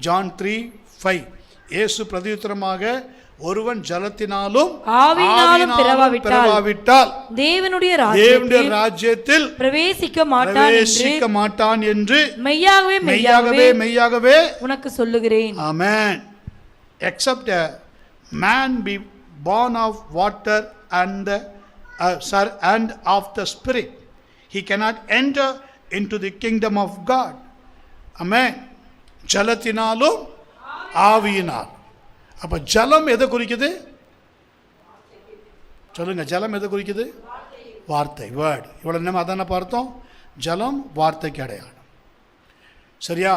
ஜான் 3:5. இயேசு பிரதியுத்தரமாக, ஒருவன் ஜலத்தினாலும் ஆவியினாலும் பிறவாவிட்டால் தேவனுடைய ராஜ்யத்தில் பிரவேசிக்க மாட்டான் என்று மெய்யாகவே உனக்கு சொல்லுகிறேன். ஆமென். Except a man be born of water and of the Spirit, he cannot enter into the kingdom of God. Amen. ஜலத்தினாலும் ஆவியினால். அப்ப ஜலம் எதை குறிக்குது? சொல்லுங்க, ஜலம் எதை குறிக்குது? வார்த்தை, வேர்ட். இவ்வளவு நம்ம அதான பார்த்தோம். ஜலம் வார்த்தைக்கு அடையாளம். சரியா?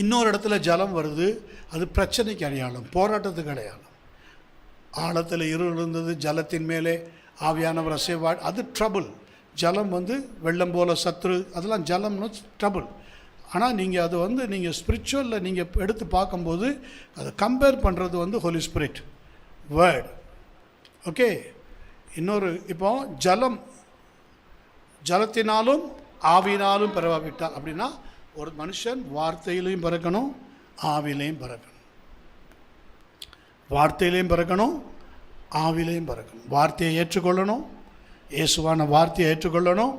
இன்னொரு இடத்துல ஜலம் வருது, அது பிரச்சனைக்கு அடையாளம், போராட்டத்துக்கு அடையாளம். ஆழத்தில் இருள் இருந்தது, ஜலத்தின் மேலே ஆவியானவர் அசைவாள், அது ட்ரபுள். ஜலம் வெள்ளம் போல சத்ரு, அதெல்லாம் ஜலம்னு ட்ரபுள். ஆனால் நீங்கள் அது நீங்கள் ஸ்பிரிச்சுவலில் நீங்கள் எடுத்து பார்க்கும்போது அதை கம்பேர் பண்ணுறது ஹோலி ஸ்பிரிட், வேர்ட். ஓகே. இன்னொரு இப்போ ஜலத்தினாலும் ஆவியினாலும் பிறவாவிட்டால் அப்படின்னா ஒரு மனுஷன் வார்த்தையிலையும் பிறக்கணும், ஆவிலையும் பிறக்கணும். வார்த்தையிலையும் பிறக்கணும், ஆவிலையும் பிறக்கணும். வார்த்தையை ஏற்றுக்கொள்ளணும், இயேசுவான வார்த்தையை ஏற்றுக்கொள்ளணும்.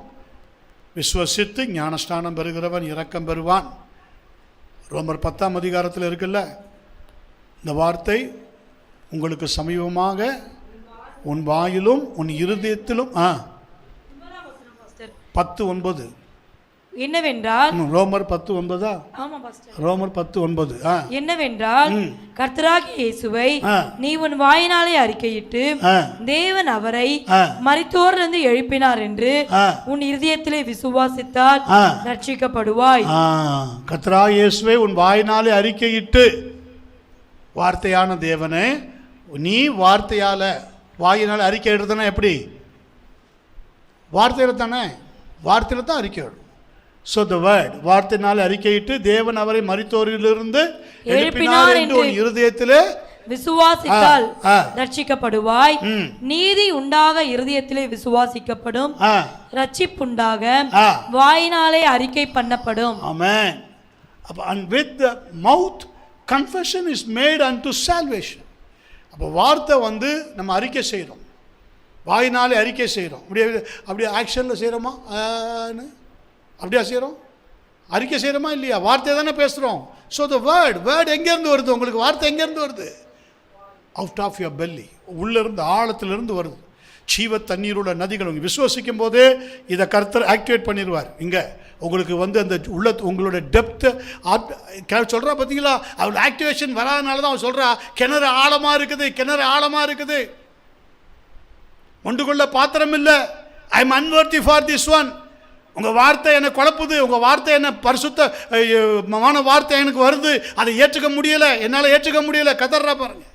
விசுவசித்து ஞானஸ்தானம் பெறுகிறவன் இரக்கம் பெறுவான். ரோமர் 10ஆம் அதிகாரத்தில் இருக்குல்ல, இந்த வார்த்தை உங்களுக்கு சமீபமாக உன் வாயிலும் உன் இருதயத்திலும். 10:9 என்னவென்றால், ரோமர் 10:9. ரோமர் 10:9 என்னவென்றால், கர்த்தராகிய இயேசுவை நீ உன் வாயினாலே அறிக்கையிட்டு தேவன் அவரை மரித்தோரிலிருந்து எழுப்பினார் என்று உன் இருதயத்திலே விசுவாசித்தால் ரட்சிக்கப்படுவாய். கர்த்தராகிய இயேசுவை உன் வாயினாலே அறிக்கையிட்டு, வார்த்தையான தேவனே, நீ வார்த்தையால வாயினால அறிக்கை எடுத்தனா எப்படி? வார்த்தையில தானே, வார்த்தையில தான் அறிக்கை எடுக்கும். So the word, வார்த்தையினால் அறிக்கையிட்டு தேவன் அவரை மரித்தோரிலிருந்து எழுப்பினார் என்று உன் இருதயத்திலே விசுவாசித்தால் ரட்சிக்கப்படுவாய். நீதி உண்டாக இருதயத்திலே விசுவாசிக்கப்படும், ரட்சிப்புண்டாக வாயினாலே அறிக்கை பண்ணப்படும். Amen. And with the mouth confession is made unto salvation. அப்போ வார்த்தை நம்ம அறிக்கை செய்கிறோம், வாயினாலே அறிக்கை செய்கிறோம். அப்படியே ஆக்ஷனில் செய்கிறோமா? அப்படியா செய்கிறோம்? அறிக்கை செய்கிறோமா இல்லையா? வார்த்தை தானே பேசுகிறோம். ஸோ த வேர்ட் எங்கேருந்து வருது? உங்களுக்கு வார்த்தை எங்கேருந்து வருது? அவுட் ஆஃப் யுவர் பெல்லி, உள்ளிருந்து ஆழத்திலிருந்து வருது. ஜீவ தண்ணீருள்ள நதிகள். உங்கள் விசுவசிக்கும் போதே இதை கர்த்தர் ஆக்டிவேட் பண்ணிடுவார். இங்கே உங்களுக்கு அந்த உள்ள உங்களோட டெப்த்து சொல்கிறா பார்த்தீங்களா? அவள் ஆக்டிவேஷன் வராதனால தான் அவன் சொல்கிறா, கிணறு ஆழமாக இருக்குது, கிணறு ஆழமாக இருக்குது, ஒன்றுக்குள்ள பாத்திரம் இல்லை, I am unworthy for this one. உங்கள் வார்த்தை என்னை குழப்புது, உங்கள் வார்த்தை என்ன பரிசுத்தமான வார்த்தை எனக்கு வருது, அதை ஏற்றுக்க முடியலை, என்னால் ஏற்றுக்க முடியலை, கதறா பாருங்க.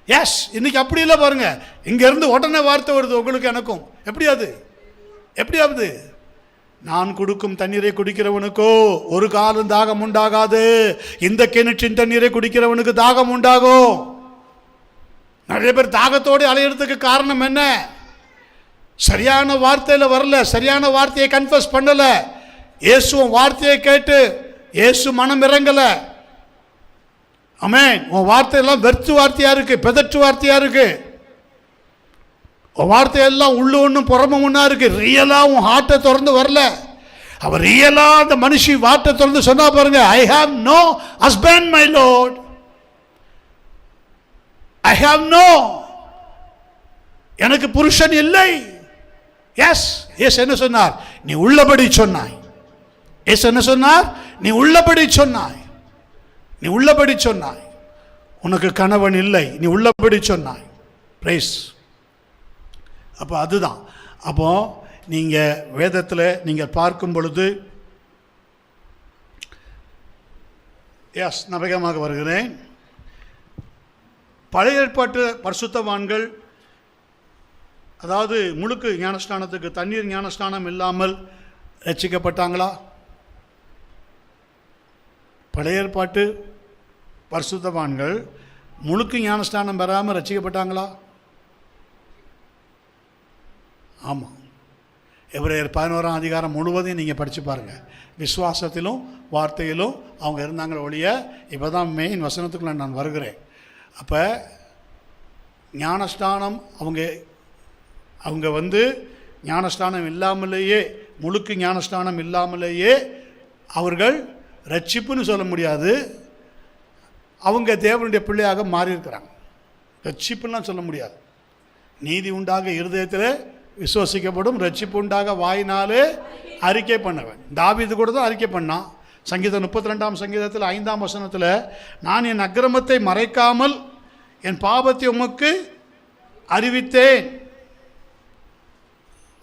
எஸ், இன்னைக்கு அப்படி இல்லை பாருங்க. இங்கேருந்து உடனே வார்த்தை வருது உங்களுக்கு எனக்கும். எப்படியாவது நான் கொடுக்கும் தண்ணீரை குடிக்கிறவனுக்கோ ஒரு காலம் தாகம் உண்டாகாது, இந்த கிணற்றின் தண்ணீரை குடிக்கிறவனுக்கு தாகம் உண்டாகும். நிறைய பேர் தாகத்தோடு அலையிறதுக்கு காரணம் என்ன? சரியான வார்த்தையில் வரல, சரியான வார்த்தையை கன்ஃபஸ் பண்ணல, இயேசுவும் வார்த்தையை கேட்டு இயேசு மனம் இறங்கல. ஆமென். உன் வார்த்தையெல்லாம் வெறுத்து வார்த்தையா இருக்கு, பெதற்று வார்த்தையா இருக்கு. உன் வார்த்தையெல்லாம் உள்ள ஒன்றும் புறமும் ஒன்றா இருக்கு. ரியலா உன் ஹார்ட்டை திறந்து வரல. அவர் ரியலா அந்த மனுஷி வார்த்தை திறந்து சொன்னா பாருங்க, I have no husband my lord, I have no, எனக்கு புருஷன் இல்லை. எஸ் என்ன சொன்னார்? நீ உள்ளபடி சொன்னாய். எஸ் என்ன சொன்னார்? நீ உள்ளபடி சொன்னாய், நீ உள்ளபடி சொன்னாய். உனக்கு கணவன் இல்லை, நீ உள்ளபடி சொன்னாய். பிரைஸ். அப்போ அதுதான். அப்போ நீங்கள் வேதத்தில் நீங்கள் பார்க்கும் பொழுது, எஸ் நான் வேகமாக வருகிறேன். பழைய ஏற்பாட்டு பரிசுத்தவான்கள், அதாவது முழுக்கு ஞானஸ்நானத்துக்கு தண்ணீர் ஞானஸ்நானம் இல்லாமல் ரட்சிக்கப்பட்டாங்களா? பழைய ஏற்பாட்டு பரிசுத்தவான்கள் முழுக்க ஞானஸ்தானம் பெறாமல் ரட்சிக்கப்பட்டாங்களா? ஆமாம். எபிரேயர் 11ஆம் அதிகாரம் முழுவதையும் நீங்கள் படித்து பாருங்கள். விசுவாசத்திலும் வார்த்தையிலும் அவங்க இருந்தாங்களே ஒழிய, இப்போ தான் மெயின் வசனத்துக்குள்ள நான் வருகிறேன். அப்போ ஞானஸ்தானம் அவங்க வந்து ஞானஸ்தானம் இல்லாமலேயே, முழுக்க ஞானஸ்தானம் இல்லாமலேயே அவர்கள் ரட்சிப்புன்னு சொல்ல முடியாது, அவங்க தேவனுடைய பிள்ளையாக மாறியிருக்கிறாங்க. ரட்சிப்புலாம் சொல்ல முடியாது. நீதி உண்டாக இருதயத்தில் விசுவசிக்கப்படும், ரட்சிப்பு உண்டாக வாயினாலே அறிக்கை பண்ணவன். தாவீது கூட தான் அறிக்கை பண்ணான். சங்கீதம் 32ஆம் சங்கீதத்தில் 5ஆம் வசனத்தில், நான் என் அக்கிரமத்தை மறைக்காமல் என் பாவத்தை உமக்கு அறிவித்தேன்.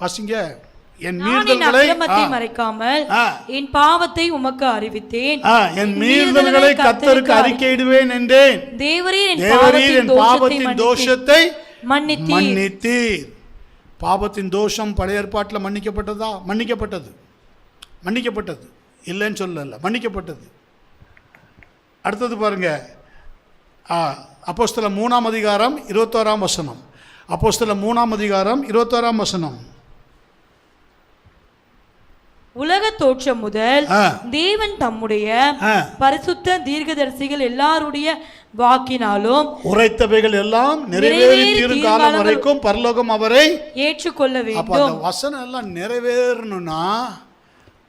வாசிங்க. என் மீறுதல்களை மறைக்காமல் என் பாவத்தை உமக்கு அறிவித்தேன், என் மீறுதல்களை கர்த்தருக்கு அறிக்கையிடுவேன் என்றேன். தேவரீர் என் பாவத்தின் தோஷத்தை மன்னித்தீர். பாவத்தின் தோஷம் பழைய ஏற்பாட்டில் மன்னிக்கப்பட்டதா? மன்னிக்கப்பட்டது இல்லைன்னு சொல்லல, மன்னிக்கப்பட்டது. அடுத்தது பாருங்க, அப்போஸ்தலர் 3ஆம் அதிகாரம் 21ஆம் வசனம். அப்போஸ்தலர் 3ஆம் அதிகாரம் 21ஆம் வசனம். உலக தோற்றம் முதல் தேவன் தம்முடைய பரிசுத்த தீர்க்கதரிசிகள் எல்லாருடைய வாக்கினாலும் உரைத்தவைகள் எல்லாம் நிறைவேறி தீரும் காலம் வரைக்கும் பரலோகம் அவரை ஏற்றுக்கொள்ள வேண்டும். அப்ப அந்த வசனம் எல்லாம் நிறைவேறணும்னா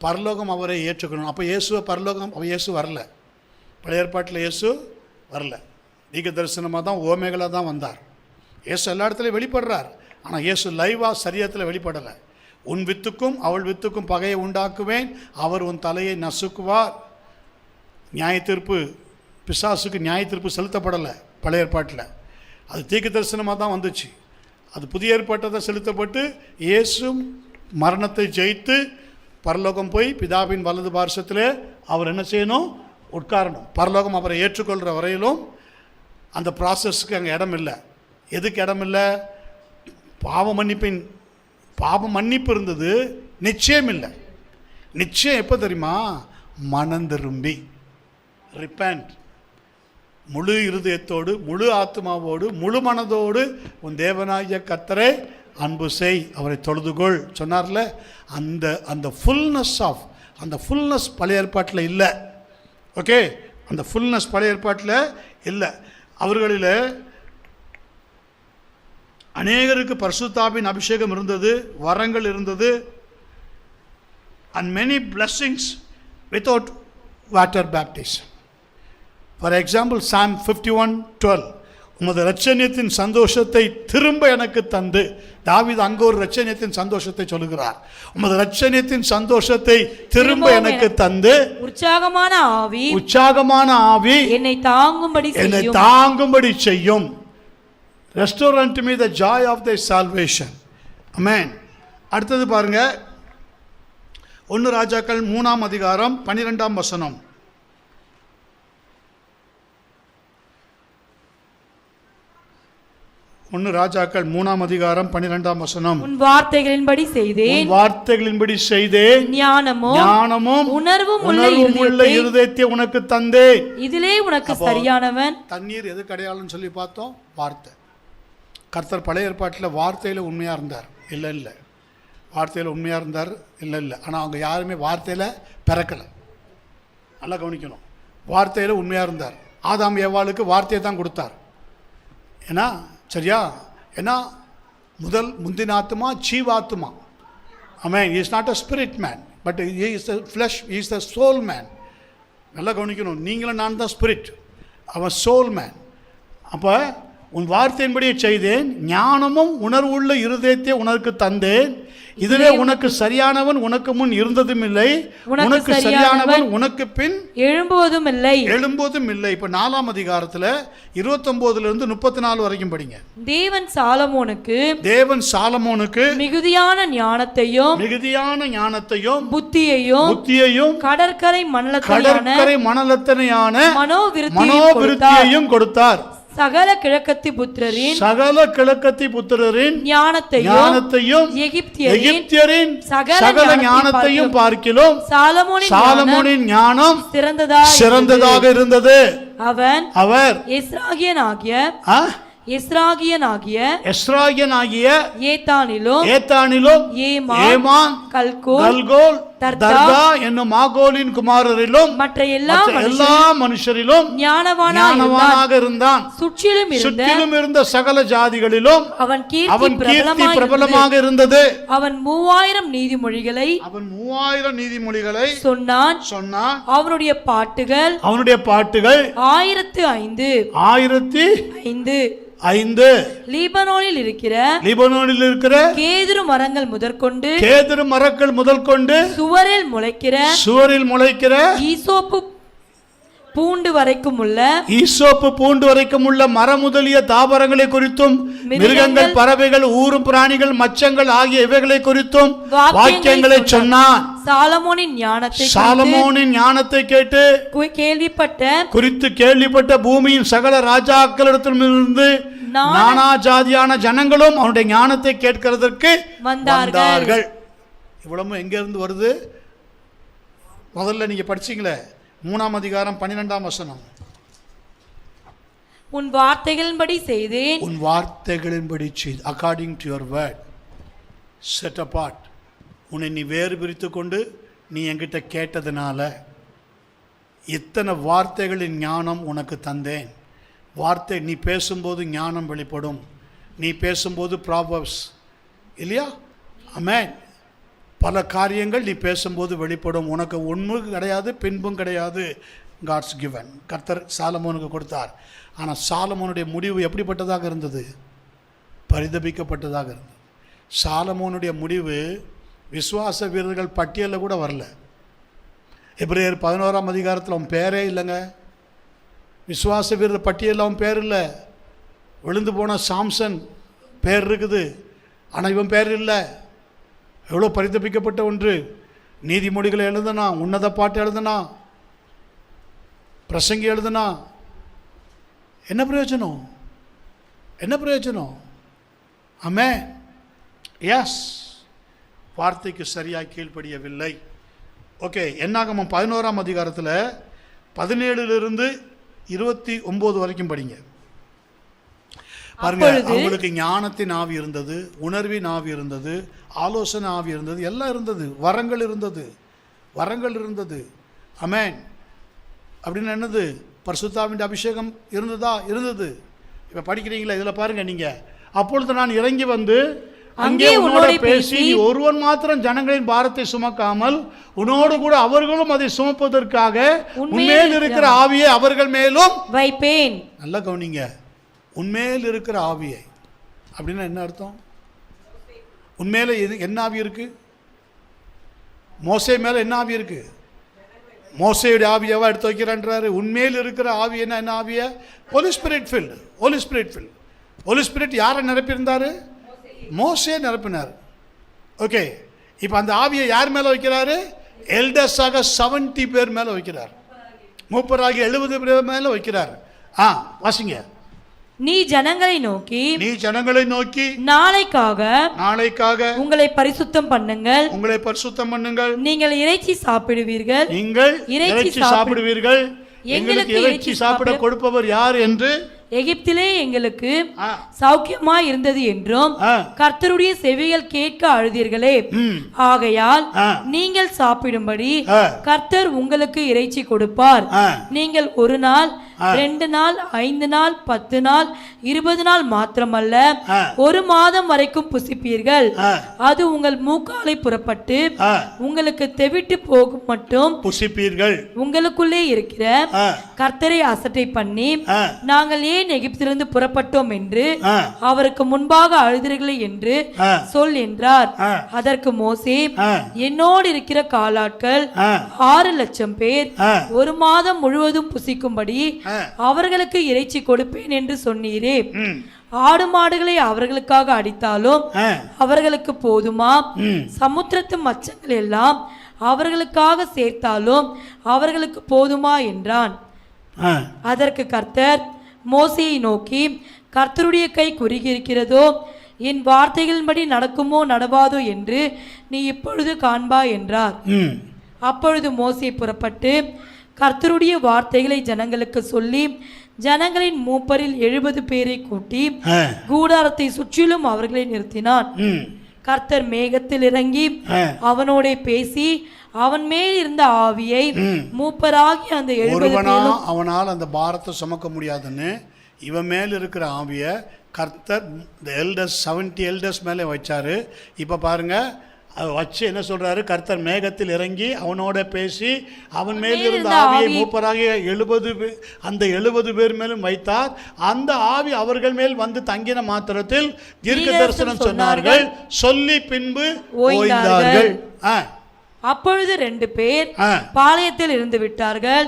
பரலோகம் அவரை ஏற்றுக்கணும். அப்போ இயேசு வரல. பழைய ஏற்பாட்டில் இயேசு வரல. தீர்க்க தரிசனமாக தான், ஓமைகளாக தான் வந்தார். இயேசு எல்லா இடத்துலையும் வெளிப்படுறார். ஆனால் இயேசு லைவாக சரீரத்தில் வெளிப்படலை. உன் வித்துக்கும் அவள் வித்துக்கும் பகையை உண்டாக்குவேன், அவர் உன் தலையை நசுக்குவார். நியாய தீர்ப்பு, பிசாசுக்கு நியாய தீர்ப்பு செலுத்தப்படலை பழைய ஏற்பாட்டில். அது தீர்க்க தரிசனமாக தான் வந்துச்சு. அது புதிய ஏற்பாட்டை தான் செலுத்தப்பட்டு இயேசு மரணத்தை ஜெயித்து பரலோகம் போய் பிதாவின் வலது பார்சத்தில் அவர் என்ன செய்யணும்? உட்காரணும். பரலோகம் அவரை ஏற்றுக்கொள்கிற வரையிலும் அந்த ப்ராசஸ்க்கு அங்கே இடம் இல்லை. எதுக்கு இடம் இல்லை? பாவ மன்னிப்பு இருந்தது, நிச்சயம் இல்லை. நிச்சயம் எப்போ தெரியுமா? மனம் திரும்பி, ரிப்பேண்ட், முழு இருதயத்தோடு, முழு ஆத்மாவோடு, முழு மனதோடு உன் தேவனாகிய கர்த்தரை அன்பு செய், அவரை தொழுதுகொள் சொன்னார்ல. அந்த ஃபுல்னஸ் பழைய ஏற்பாட்டில் இல்லை. ஓகே, அந்த ஃபுல்னஸ் பழைய ஏற்பாட்டில் இல்லை. அவர்களில் அநேகருக்கு பரிசுத்தாவின் அபிஷேகம் இருந்தது, வரங்கள் இருந்தது, and many blessings without water baptism. For example, Psalm 51:12, உமது இரட்சணியத்தின் சந்தோஷத்தை திரும்ப எனக்கு தந்து. தாவீது அங்கே ஒரு இரட்சணியத்தின் சந்தோஷத்தை சொல்லுகிறார். உமது இரட்சணியத்தின் சந்தோஷத்தை திரும்ப எனக்கு தந்து உற்சாகமான ஆவி என்னை தாங்கும்படி செய்யும். Restore unto me the joy of thy salvation. Amen. அடுத்தது பாருங்க, 1 ராஜாக்கள் 3ஆம் அதிகாரம் 12ஆம் வசனம். 1 ராஜாக்கள் 3ஆம் அதிகாரம் 12ஆம் வசனம். உன் வார்த்தைகளின்படி செய்தேன், ஞானமும் உணர்வும் உள்ள இருதயத்தை உனக்கு தந்தேன், இதிலே உனக்கு சரியானவன். தண்ணீர் எதுக்கு அடையாளம்னு சொல்லி பார்த்தோம்? வார்த்தை. கர்த்தர் பழைய ஏற்பாட்டில் வார்த்தையில் உண்மையாக இருந்தார், இல்லை வார்த்தையில் உண்மையாக இருந்தார், இல்லை. ஆனால் அவங்க யாருமே வார்த்தையில் பிறக்கலை. நல்லா கவனிக்கணும். வார்த்தையில் உண்மையாக இருந்தார். ஆதாம் ஏவாளுக்கு வார்த்தையை தான் கொடுத்தார். ஏன்னா சரியா? ஏன்னா முந்தின ஆத்மா ஜீவாத்மா. ஆமென். he is not a spirit man, but he is the flesh, he is the soul man. நல்லா கவனிக்கணும். நீங்களும் நான் தான் ஸ்பிரிட், அவன் சோல் மேன். அப்போ உன் வார்த்தையின்படியே செய்தேன், ஞானமும் உணர்வுள்ள இருதயத்தை உனக்கு தந்தேன், இதிலே உனக்கு சரியானவன் உனக்கு முன் இருந்ததும் இல்லை, உனக்கு சரியானவன் உனக்கு பின் எழும்புவதும் இல்லை. இப்ப 4ஆம் அதிகாரத்துல 29 34 வரைக்கும் படிங்க. தேவன் சாலமோனுக்கு மிகுதியான ஞானத்தையும் புத்தியையும் கடற்கரை மணலத்தனையான மனோவிருத்தியையும் கொடுத்தார். சகல கிழக்கத்தி புத்திரரின் ஞானத்தையும் எகிப்தியரின் சகல ஞானத்தையும் பார்க்கிலும் சாலமோனின் ஞானம் சிறந்ததாக இருந்தது. அவர் எஸ்ராகியனாகிய ஏத்தானிலும் ஏமான் கல்கோல் தர்தா என்னும் மாகோலின் குமாரரிலும் மற்ற எல்லா மனுஷரிலும் ஞானவானாக இருந்தான். சுற்றிலும் இருந்த சகல ஜாதிகளிலும் அவன் கீர்த்தி பிரபலமாக இருந்தது. அவன் 3000 நீதிமொழிகளை சொன்னான். அவனுடைய பாட்டுகள் 1005 லீபனோனில் இருக்கிற கேதுரு மரங்கள் முதற்கொண்டு சுவரில் முளைக்கிற ஈசோப்பு பூண்டு வரைக்கும் உள்ள மரம் முதலிய தாவரங்களை குறித்தும் மிருகங்கள், பறவைகள், ஊரும் பிராணிகள், மச்சங்கள் ஆகிய இவைகளை குறித்தும் வாக்கியங்களை சொன்னான். சாலமோனின் ஞானத்தை கேட்டு கேள்விப்பட்ட பூமியின் சகல ராஜாக்களிடத்திலிருந்து நானா ஜாதியான ஜனங்களும் அவனுடைய ஞானத்தை கேட்கிறதற்கு வந்தார்கள். இவ்வளவு எங்க இருந்து வருது? முதல்ல நீங்க படிச்சீங்களே 3ஆம் அதிகாரம் 12ஆம் வசனம். உன் வார்த்தைகளின்படி செய்தேன். according to your word set apart. உன்னை நீ வேறு பிரித்து கொண்டு நீ என்கிட்ட கேட்டதுனால இத்தனை வார்த்தைகளின் ஞானம் உனக்கு தந்தேன். வார்த்தை நீ பேசும்போது ஞானம் வெளிப்படும். நீ பேசும்போது ப்ராவர்ப்ஸ் இல்லையா? ஆமென். பல காரியங்கள் நீ பேசும்போது வெளிப்படும். உனக்கு ஒன்றும் கிடையாது, பின்பும் கிடையாது. God's given. கர்த்தர் சாலமோனுக்கு கொடுத்தார். ஆனால் சாலமோனுடைய முடிவு எப்படிப்பட்டதாக இருந்தது? பரிதபிக்கப்பட்டதாக இருந்தது. சாலமோனுடைய முடிவு விசுவாச வீரர்கள் பட்டியலில் கூட வரல. எபிரேயர் 11ஆம் அதிகாரத்தில் அவன் பேரே இல்லைங்க. விசுவாச வீரர் பட்டியலில் அவன் பேர் இல்லை. விழுந்து போன சாம்சன் பேர் இருக்குது, ஆனால் இவன் பேர் இல்லை. எவ்வளோ பரிதபிக்கப்பட்ட ஒன்று. நீதிமொழிகளை எழுதுனா, உன்னத பாட்டு எழுதுனா, பிரசங்கி எழுதுனா, என்ன பிரயோஜனம்? ஆமே. எஸ், வார்த்தைக்கு சரியாக கீழ்ப்படியவில்லை. ஓகே, என்னாகமம் 11ஆம் அதிகாரத்தில் 17 29 வரைக்கும் படிங்க. பாருங்க, அவங்களுக்கு ஞானத்தின் ஆவி இருந்தது, உணர்வின் ஆவி இருந்தது, ஆலோசனை ஆவி இருந்தது, எல்லாம் இருந்தது. வரங்கள் இருந்தது. ஆமென். அப்படின்னு என்னது? பரிசுத்தாவின் அபிஷேகம் இருந்தது. இப்போ படிக்கிறீங்களா? இதில் பாருங்க நீங்க. அப்பொழுது நான் இறங்கி வந்து அங்கே உன்னோட பேசி, நீ ஒருவன் மாத்திரம் ஜனங்களின் பாரத்தை சுமக்காமல் உன்னோடு கூட அவர்களும் அதை சுமப்பதற்காக உன்மேல் இருக்கிற ஆவியை அவர்கள் மேலும் வைப்பேன். நல்லா கவனிங்க. உன்மேல் இருக்கிற ஆவியை அப்படின்னா என்ன அர்த்தம்? உன்மேல என்ன ஆவி இருக்கு? மோசே மேல என்ன ஆவி இருக்கு? மோசையுடைய ஆவியவா எடுத்து வைக்கிறான்றாரு. உன்மேல் இருக்கிற ஆவி என்ன ஆவிய? Holy spirit filled. Holy spirit யாரை நிரப்பியிருந்தாரு? மோசே நிரப்பினார். ஓகே, இப்போ அந்த ஆவியை யார் மேலே வைக்கிறாரு? எல்டர்ஸாக 70 பேர் மேலே வைக்கிறார். மூப்பராகி 70 பேர் மேலே வைக்கிறார். வாசிங்க. நீ ஜனங்களை நோக்கி நாளைக்காக உங்களை பரிசுத்தம் பண்ணுங்கள். நீங்கள் இறைச்சி சாப்பிடுவீர்கள். எங்களுக்கு இறைச்சி சாப்பிட கொடுப்பவர் யார் என்று எகிப்திலே எங்களுக்கு சௌக்கியமா இருந்தது என்றும் கர்த்தருடைய செவிகள் கேட்க அழுதீர்களே. ஆகையால் நீங்கள் சாப்பிடும்படி கர்த்தர் உங்களுக்கு இறைச்சி கொடுப்பார். நீங்கள் 1 நாள், 2 நாள், 5 நாள், 10 நாள், 20 நாள் மாத்திரமல்ல, 1 மாதம் வரைக்கும் புசிப்பீர்கள். அது உங்கள் மூக்காலை புறப்பட்டு உங்களுக்கு தெவிட்டு போகும் மட்டும் புசிப்பீர்கள். உங்களுக்குள்ளே இருக்கிற கர்த்தரை அசட்டை பண்ணி, நாங்கள் ஏன் எகிப்திலிருந்து புறப்பட்டோம் என்று அவருக்கு முன்பாக அழுதீர்களே என்று சொல் என்றார். அதற்கு மோசே, என்னோடு இருக்கிற காலாட்கள் 6 லட்சம் பேர் 1 மாதம் முழுவதும் புசிக்கும்படி அவர்களுக்கு இறைச்சி கொடுப்பேன் என்று சொன்னீரே. ஆடு மாடுகளை அவர்களுக்காக அடித்தாலும் அவர்களுக்கு போதுமா? சமுத்திரத்து மச்சங்கள் எல்லாம் அவர்களுக்காக சேர்த்தாலும் அவர்களுக்கு போதுமா என்றான். அதற்கு கர்த்தர், மோசேயை நோக்கி, கர்த்தருடைய கை குறுகியிருக்கிறதோ, என் வார்த்தைகளின்படி நடக்குமோ நடவாதோ என்று நீ இப்பொழுது காண்பா என்றார். அப்பொழுது மோசே புறப்பட்டு கர்த்தருடைய வார்த்தைகளை ஜனங்களுக்கு சொல்லி ஜனங்களின் மூப்பரில் 70 பேரை கூட்டி கூடாரத்தை சுற்றிலும் அவர்களை நிறுத்தினான். கர்த்தர் மேகத்தில் இறங்கி அவனோட பேசி அவன் மேல் இருந்த ஆவியை மூப்பராகி அந்த 70 அவனால் அந்த பாரத்தை சுமக்க முடியாதுன்னு இவன் மேல் இருக்கிற ஆவிய கர்த்தர் இந்த எல்டர்ஸ் 70 எல்டர்ஸ் மேலே வச்சாரு. இப்போ பாருங்க, வச்சு என்ன சொல்றாரு, கர்த்தர் மேகத்தில் இறங்கி அவனோட பேசி அவன் மேல் இருந்த ஆவியை மூப்பராகிய 70 பேர், அந்த 70 பேர் மேலும் வைத்தார். அந்த ஆவி அவர்கள் மேல் வந்து தங்கின மாத்திரத்தில் தீர்க்க தரிசனம் சொன்னார்கள், சொல்லி பின்பு ஓய்ந்தார்கள். அப்பொழுது 2 பேர் பாளையத்தில் இருந்து விட்டார்கள்.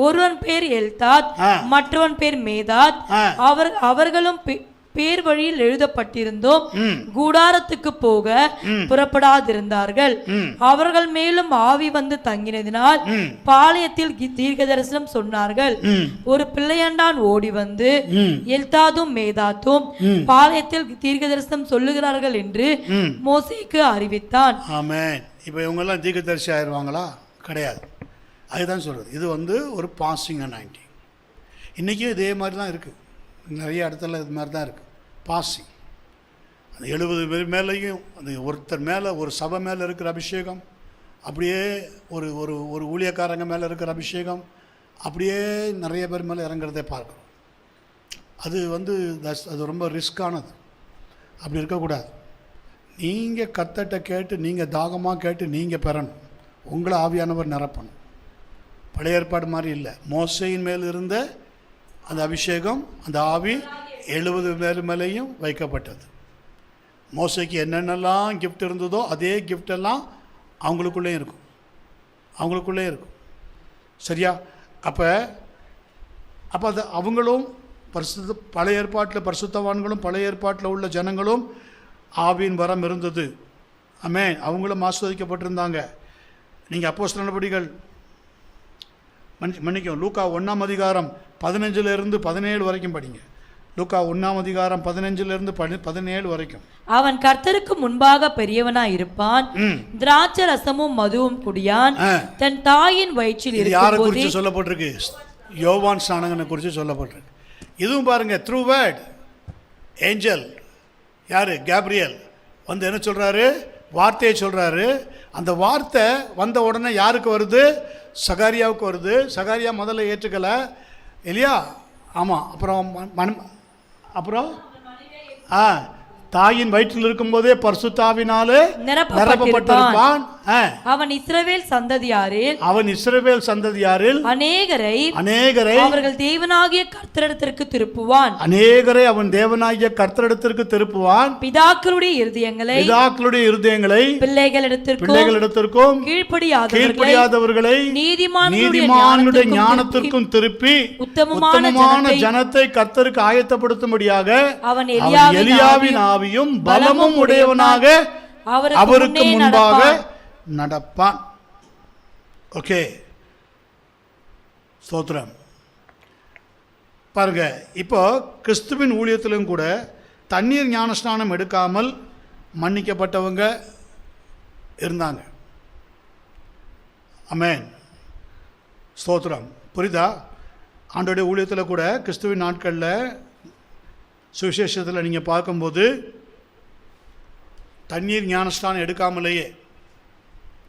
ஒருவன் பேர் எல்தாத், மற்றவன் பேர் மேதாத். அவர்களும் பேர் வழியில் எழுதப்பட்டிருந்தோம், கூடாரத்துக்கு போக புறப்படாதிருந்தார்கள். அவர்கள் மேலும் ஆவி வந்து தங்கினதினால் பாளையத்தில் தீர்க்க தரிசனம் சொன்னார்கள். ஒரு பிள்ளையண்டான் ஓடி வந்து எல்தாதும் மேதாத்தும் பாளையத்தில் தீர்க்க தரிசனம் சொல்லுகிறார்கள் என்று மோசேக்கு அறிவித்தான். ஆமென். இப்போ இவங்கெல்லாம் தீர்க்கதரிசி ஆயிடுவாங்களா? கிடையாது. அதுதான் சொல்கிறது. இது வந்து ஒரு பாசிங் அனாயிண்டிங். இன்றைக்கும் இதே மாதிரி தான் இருக்குது. நிறைய இடத்துல இது மாதிரி தான் இருக்குது, பாசிங். அந்த 70 பேர் மேலேயும் அந்த ஒருத்தர் மேலே, ஒரு சபை மேலே இருக்கிற அபிஷேகம், அப்படியே ஒரு ஒரு ஒரு ஊழியக்காரங்க மேலே இருக்கிற அபிஷேகம், அப்படியே நிறைய பேர் மேலே இறங்குறதே பார்க்குறோம். அது வந்து அது ரொம்ப ரிஸ்க்கானது. அப்படி இருக்கக்கூடாது. நீங்கள் கர்த்தர்ட்ட கேட்டு, நீங்கள் தாகமாக கேட்டு நீங்கள் பெறணும். உங்களை ஆவியானவர் நிரப்பணும். பழைய ஏற்பாடு மாதிரி இல்லை. மோசேயின் மேல் இருந்த அந்த அபிஷேகம், அந்த ஆவி 70 பேர் மேலேயும் வைக்கப்பட்டது. மோசேக்கு என்னென்னலாம் கிஃப்ட் இருந்ததோ அதே கிஃப்டெல்லாம் அவங்களுக்குள்ளேயும் இருக்கும், அவங்களுக்குள்ளேயும் இருக்கும். சரியா? அப்போ அது அவங்களும் பழைய ஏற்பாட்டில் பரிசுத்தவான்களும் பழைய ஏற்பாட்டில் உள்ள ஜனங்களும் ஆவியின் வரம் இருந்தது. ஆமென். அவங்களும் ஆஸ்வதிக்கப்பட்டிருந்தாங்க. நீங்கள் அப்போஸ்தலர் நடபடிகள் மன்னிக்கும் லூக்கா 1ஆம் அதிகாரம் 15 17 வரைக்கும் படிங்க. லூக்கா 1ஆம் அதிகாரம் 15 17 வரைக்கும். அவன் கர்த்தருக்கு முன்பாக பெரியவனாய் இருப்பான், திராட்சை ரசமும் மதுவும் குடியான், தன் தாயின் வயிற்றில் இருக்கும். யாரை குறித்து சொல்லப்பட்டிருக்கு? யோவான் ஸ்நானகனை குறித்து சொல்லப்பட்டிருக்கு. இதுவும் பாருங்க, த்ரூ வேர்ட் ஏஞ்சல் யாரு? கேப்ரியல் வந்து என்ன சொல்கிறாரு? வார்த்தையை சொல்கிறாரு. அந்த வார்த்தை வந்த உடனே யாருக்கு வருது? சகாரியாவுக்கு வருது. சகாரியா முதல்ல ஏற்றுக்கலை இல்லையா? ஆமாம். அப்புறம் தாயின் வயிற்றில் இருக்கும்போதே பரிசுத்தாவினாலே நிரப்பப்பட்டிருப்பான். அவன் இஸ்ரவேல் சந்ததியாரில் அநேகரை அவர்கள் தேவனாகிய கர்த்தரிடத்திற்கு திருப்புவான். அவன் தேவனாகிய கர்த்தரிடத்திற்கு திருப்புவான். பிதாக்களுடைய இருதயங்களை பிள்ளைகளிடத்திற்கும் கீழ்ப்படியாதவர்களை நீதிமானுடைய ஞானத்திற்கும் திருப்பி உத்தமமான ஜனத்தை கர்த்தருக்கு ஆயத்தப்படுத்தும்படியாக அவன் எலியாவின் ஆவியும் பலமும் உடையவனாக அவருக்கு முன்பாக நடப்பான். ஓகே, ஸ்தோத்திரம். பாருங்க, இப்போ கிறிஸ்துவின் ஊழியத்திலும் கூட தண்ணீர் ஞானஸ்நானம் எடுக்காமல் மன்னிக்கப்பட்டவங்க இருந்தாங்க. ஆமென். ஸ்தோத்திரம். புரியுதா? ஆண்டோடைய ஊழியத்தில் கூட கிறிஸ்துவின் நாட்களில் சுவிசேஷத்தில் நீங்கள் பார்க்கும்போது தண்ணீர் ஞானஸ்தானம் எடுக்காமலேயே,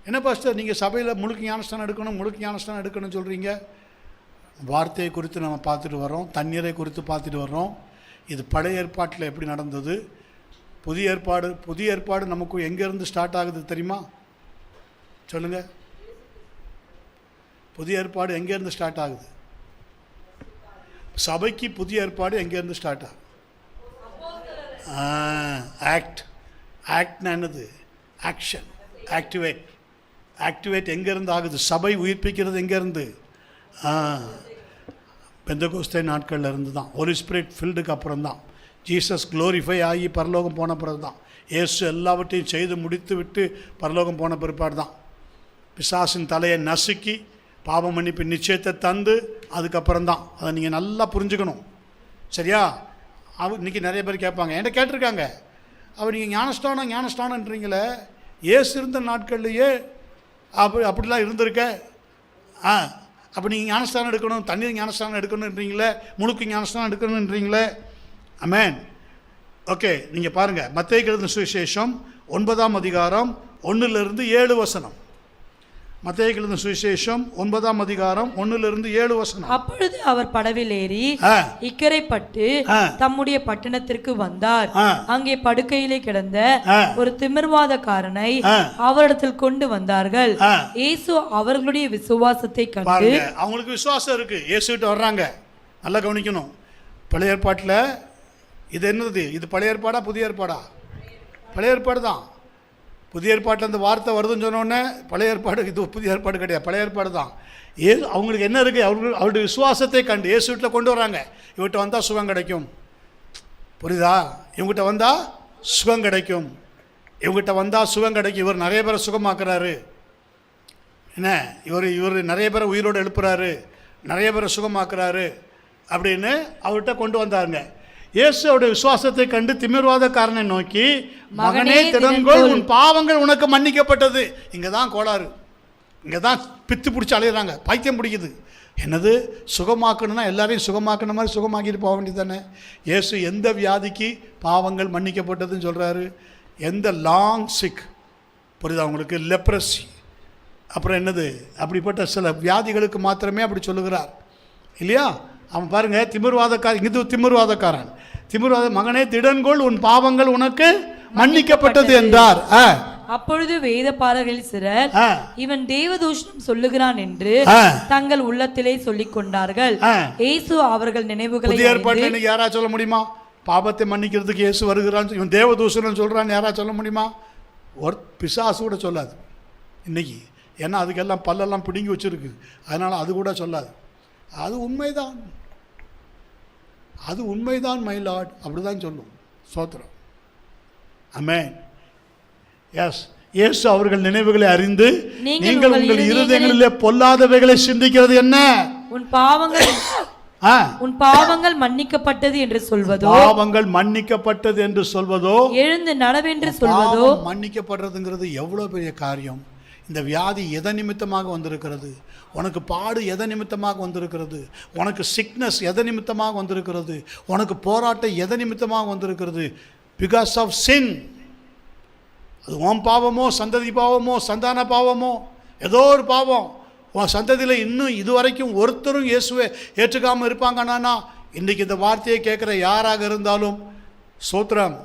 என்ன பாஸ்டர் நீங்கள் சபையில் முழுக்க ஞானஸ்தானம் எடுக்கணும்னு சொல்கிறீங்க? வார்த்தையை குறித்து நம்ம பார்த்துட்டு வரோம், தண்ணீரை குறித்து பார்த்துட்டு வர்றோம். இது பழைய ஏற்பாட்டில் எப்படி நடந்தது, புதிய ஏற்பாடு நமக்கு எங்கேருந்து ஸ்டார்ட் ஆகுது தெரியுமா? சொல்லுங்கள். புதிய ஏற்பாடு எங்கேருந்து ஸ்டார்ட் ஆகுது? சபைக்கு புதிய ஏற்பாடு எங்கேருந்து ஸ்டார்ட் ஆகுது? ஆக்ட்னா என்னது? ஆக்ஷன், ஆக்டிவேட் எங்கேருந்து ஆகுது? சபை உயிர்ப்பிக்கிறது எங்கேருந்து? பெந்தகோஸ்தே நாட்களில் இருந்து தான். ஹோலி ஸ்பிரிட் ஃபில்டுக்கு அப்புறம் தான். ஜீசஸ் க்ளோரிஃபை ஆகி பரலோகம் போன பிறகு தான். இயேசு எல்லாவற்றையும் செய்து முடித்து விட்டு பரலோகம் போன பிற்பாடு தான் பிசாசின் தலையை நசுக்கி பாவ மன்னிப்பு நிச்சயத்தை தந்து அதுக்கப்புறம் தான். அதை நீங்கள் நல்லா புரிஞ்சுக்கணும். சரியா? இன்றைக்கி நிறைய பேர் கேட்பாங்க, என்கிட்ட கேட்டிருக்காங்க, அவர் நீங்கள் ஞானஸ்தானன்றீங்களே, ஏசு இருந்த நாட்கள்லையே அப்படிலாம் இருந்திருக்க, அப்போ நீங்கள் ஞானஸ்தானம் எடுக்கணும், தண்ணீர் ஞானஸ்தானம் எடுக்கணுன்றீங்களே, முழுக்கு ஞானஸ்தானம் எடுக்கணுன்றீங்களே. ஆமென். ஓகே, நீங்கள் பாருங்கள், மத்தேயு எழுதின சுவிசேஷம் 9ஆம் அதிகாரம் 1-7 வசனம். மத்தேயு எழுதின சுவிசேஷம் 9ஆம் அதிகாரம் 1-7 வசனம். அப்பொழுது அவர் படவில் ஏறி இக்கரைப்பட்டு தம்முடைய பட்டணத்திற்கு வந்தார். அங்கே படுக்கையிலே கிடந்த ஒரு திமிர்வாதக்காரனை அவரிடத்தில் கொண்டு வந்தார்கள். இயேசு அவர்களுடைய விசுவாசத்தை கண்டு, அவங்களுக்கு விசுவாசம் இருக்கு, இயேசுகிட்ட வர்றாங்க. நல்லா கவனிக்கணும். பழைய ஏற்பாட்டில் இது என்னது? இது பழைய ஏற்பாடா புதிய ஏற்பாடா? பழைய ஏற்பாடு தான். புதிய ஏற்பாட்டில் அந்த வார்த்தை வருதுன்னு சொன்னோடனே பழைய ஏற்பாடு, இது புதிய ஏற்பாடு கிடையாது, பழைய ஏற்பாடு தான். அவங்களுக்கு என்ன இருக்குது? அவருடைய விசுவாசத்தை கண்டு இயேசு வீட்டில் கொண்டு வராங்க. இவர்கிட்ட வந்தால் சுகம் கிடைக்கும். புரியுதா? இவங்ககிட்ட வந்தால் சுகம் கிடைக்கும், இவங்ககிட்ட வந்தால் சுகம் கிடைக்கும். இவர் நிறைய பேரை சுகமாக்குறாரு. என்ன, இவர் நிறைய பேரை உயிரோடு எழுப்புறாரு, நிறைய பேரை சுகமாக்குறாரு அப்படின்னு அவர்கிட்ட கொண்டு வந்தாருங்க. இயேசு அவருடைய விசுவாசத்தை கண்டு திமிர்வாதக்காரனை நோக்கி, மகனே திடன்கொள், உன் பாவங்கள் உனக்கு மன்னிக்கப்பட்டது. இங்கே தான் கோளாறு, இங்கே தான் பித்து பிடிச்சி அலையிறாங்க, பைத்தியம் பிடிக்குது. என்னது சுகமாக்கணும்னா எல்லாரையும் சுகமாக்கின மாதிரி சுகமாக்கிட்டு போக வேண்டியது தானே? இயேசு எந்த வியாதிக்கு பாவங்கள் மன்னிக்கப்பட்டதுன்னு சொல்கிறாரு? எந்த லாங் சிக், புரியுதா உங்களுக்கு? லெப்ரசி, அப்புறம் என்னது, அப்படிப்பட்ட சில வியாதிகளுக்கு மாத்திரமே அப்படி சொல்லுகிறார் இல்லையா? அவன் பாருங்க, திமிர்வாதக்காரன், இது திமிர்வாதக்காரன், மகனே திடன்கொள், உன் பாவங்கள் உனக்கு மன்னிக்கப்பட்டது என்றார். அப்பொழுது வேதபாரகரில் சிலர் இவன் தேவதூஷணம் சொல்லுகிறான் என்று தங்கள் உள்ளத்திலே சொல்லிக் கொண்டார்கள். இயேசு அவர்கள் நினைவுகளை, புதிய ஏற்பாட்டில் யாரா சொல்ல முடியுமா? பாவத்தை மன்னிக்கிறதுக்கு இயேசு வருகிறான், இவன் தேவதூஷணம் சொல்றான் யாரா சொல்ல முடியுமா? ஒரு பிசாசு கூட சொல்லாது இன்னைக்கு. ஏன்னா அதுக்கெல்லாம் பல்லெல்லாம் பிடுங்கி வச்சிருக்கு, அதனால அது கூட சொல்லாது. அது உண்மைதான், அது உண்மைதான் மை லார்ட், அப்படிதான் சொல்லும். ஸ்தோத்திரம். ஆமென். எஸ், இயேசு அவர்கள் நினைவுகளை அறிந்து, நீங்கள் உங்கள் இருதயங்களிலே பொல்லாதவைகளை சிந்திக்கிறது என்ன? உன் பாவங்கள் மன்னிக்கப்பட்டது என்று சொல்வதோ, பாவங்கள் மன்னிக்கப்பட்டது என்று சொல்வதோ, எழுந்து நடவென்று சொல்வதோ. மன்னிக்கப்படுறதுங்கிறது எவ்வளவு பெரிய காரியம். இந்த வியாதி எதை நிமித்தமாக வந்திருக்கிறது? உனக்கு பாடு எதை நிமித்தமாக வந்திருக்கிறது? உனக்கு சிக்னஸ் எதை நிமித்தமாக வந்திருக்கிறது? உனக்கு போராட்டம் எதை நிமித்தமாக வந்திருக்கிறது? Because of sin. அது உன் பாவமோ, சந்ததி பாவமோ, சந்தான பாவமோ, ஏதோ ஒரு பாவம். உன் சந்ததியில் இன்னும் இதுவரைக்கும் ஒருத்தரும் இயேசுவை ஏற்றுக்காமல் இருப்பாங்கன்னா, இன்றைக்கி இந்த வார்த்தையை கேட்குற யாராக இருந்தாலும் ஸ்தோத்திரம்,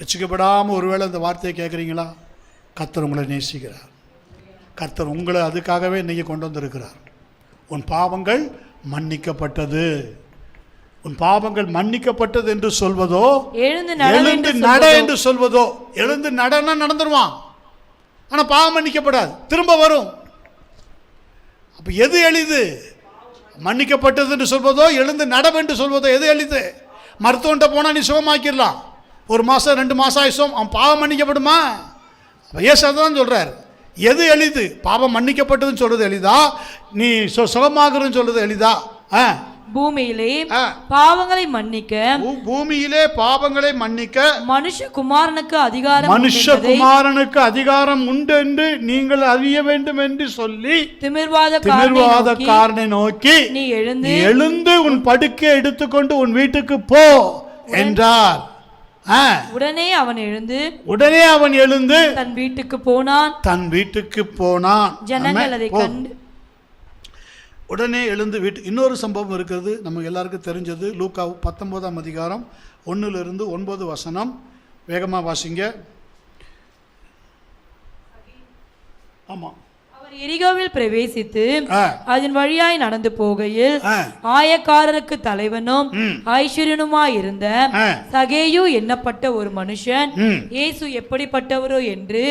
ரட்சிக்கப்படாமல் ஒருவேளை இந்த வார்த்தையை கேட்குறீங்களா? கர்த்தர் உங்களை நேசிக்கிறார். கர்த்தர் உங்களை அதுக்காகவே இன்றைக்கி கொண்டு வந்திருக்கிறார். உன் பாவங்கள் மன்னிக்கப்பட்டது, உன் பாவங்கள் மன்னிக்கப்பட்டது என்று சொல்வதோ, எழுந்து நட என்று சொல்வதோ. எழுந்து நடனா நடந்துருவான், ஆனால் பாவம் மன்னிக்கப்படாது, திரும்ப வரும். அப்போ எது எளிது? மன்னிக்கப்பட்டது என்று சொல்வதோ, எழுந்து நடவென்று சொல்வதோ எது எளிது? மருத்துவன்ட்ட போனால் நீ சுகமாக்கிடலாம், 1 மாதம் 2 மாதம் ஆயிடுச்சோம், அவன் பாவம் மன்னிக்கப்படுமா? இயேசு தான் சொல்கிறார். எது எளிது? பாவம் மன்னிக்கப்பட்டதுன்னு சொல்றது எளிதா, நீ சுகமாகுறன்னு சொல்றது எளிதா? பூமியிலே பாவங்களை மன்னிக்க, பூமியிலே பாவங்களை மன்னிக்க மனுஷகுமாரனுக்கு அதிகாரம் உண்டு என்று நீங்கள் அறிய வேண்டும் என்று சொல்லி திமிர்வாதக்காரனை நோக்கி, நீ எழுந்து உன் படுக்கையை எடுத்துக்கொண்டு உன் வீட்டுக்கு போ என்றார். உடனே அவன் எழுந்து தன் வீட்டுக்கு போனான். ஜனங்கள் அதை கண்டு உடனே எழுந்து இன்னொரு சம்பவம் இருக்கிறது, நமக்கு எல்லாருக்கும் தெரிஞ்சது. லூக்கா 19ஆம் அதிகாரம் 1-9 வசனம். வேகமாக வாசிங்க. ஆமாம். அவர் எரிகோவில் பிரவேசித்து அதன் வழியாய் நடந்து போகையில் ஆயக்காரருக்கு தலைவனும் ஐஸ்வர்யனுமாய் இருந்த சகேயு எண்ணப்பட்ட ஒரு மனுஷன் இயேசு எப்படிப்பட்டவரோ என்று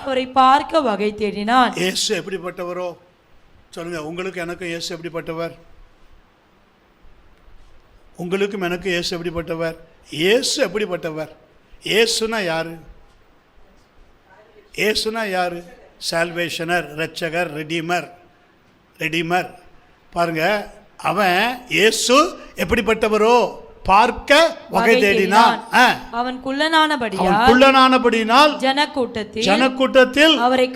அவரை பார்க்க வகை தேடினான். இயேசு எப்படிப்பட்டவரோ சொல்லுங்க. உங்களுக்கு எனக்கு இயேசு எப்படிப்பட்டவர்? உங்களுக்கும் எனக்கு இயேசு எப்படிப்பட்டவர்? இயேசு எப்படிப்பட்டவர்? இயேசுனா யாரு? இயேசுனா யாரு? சால்வேஷனர், ரட்சகர், ரெடீமர். பாருங்க, அவன் இயேசு எப்படிப்பட்டவரோ பார்க்க வகை தேடினான். அவன் குள்ளனானபடியால் ஜனக்கூட்டத்தில் அவரை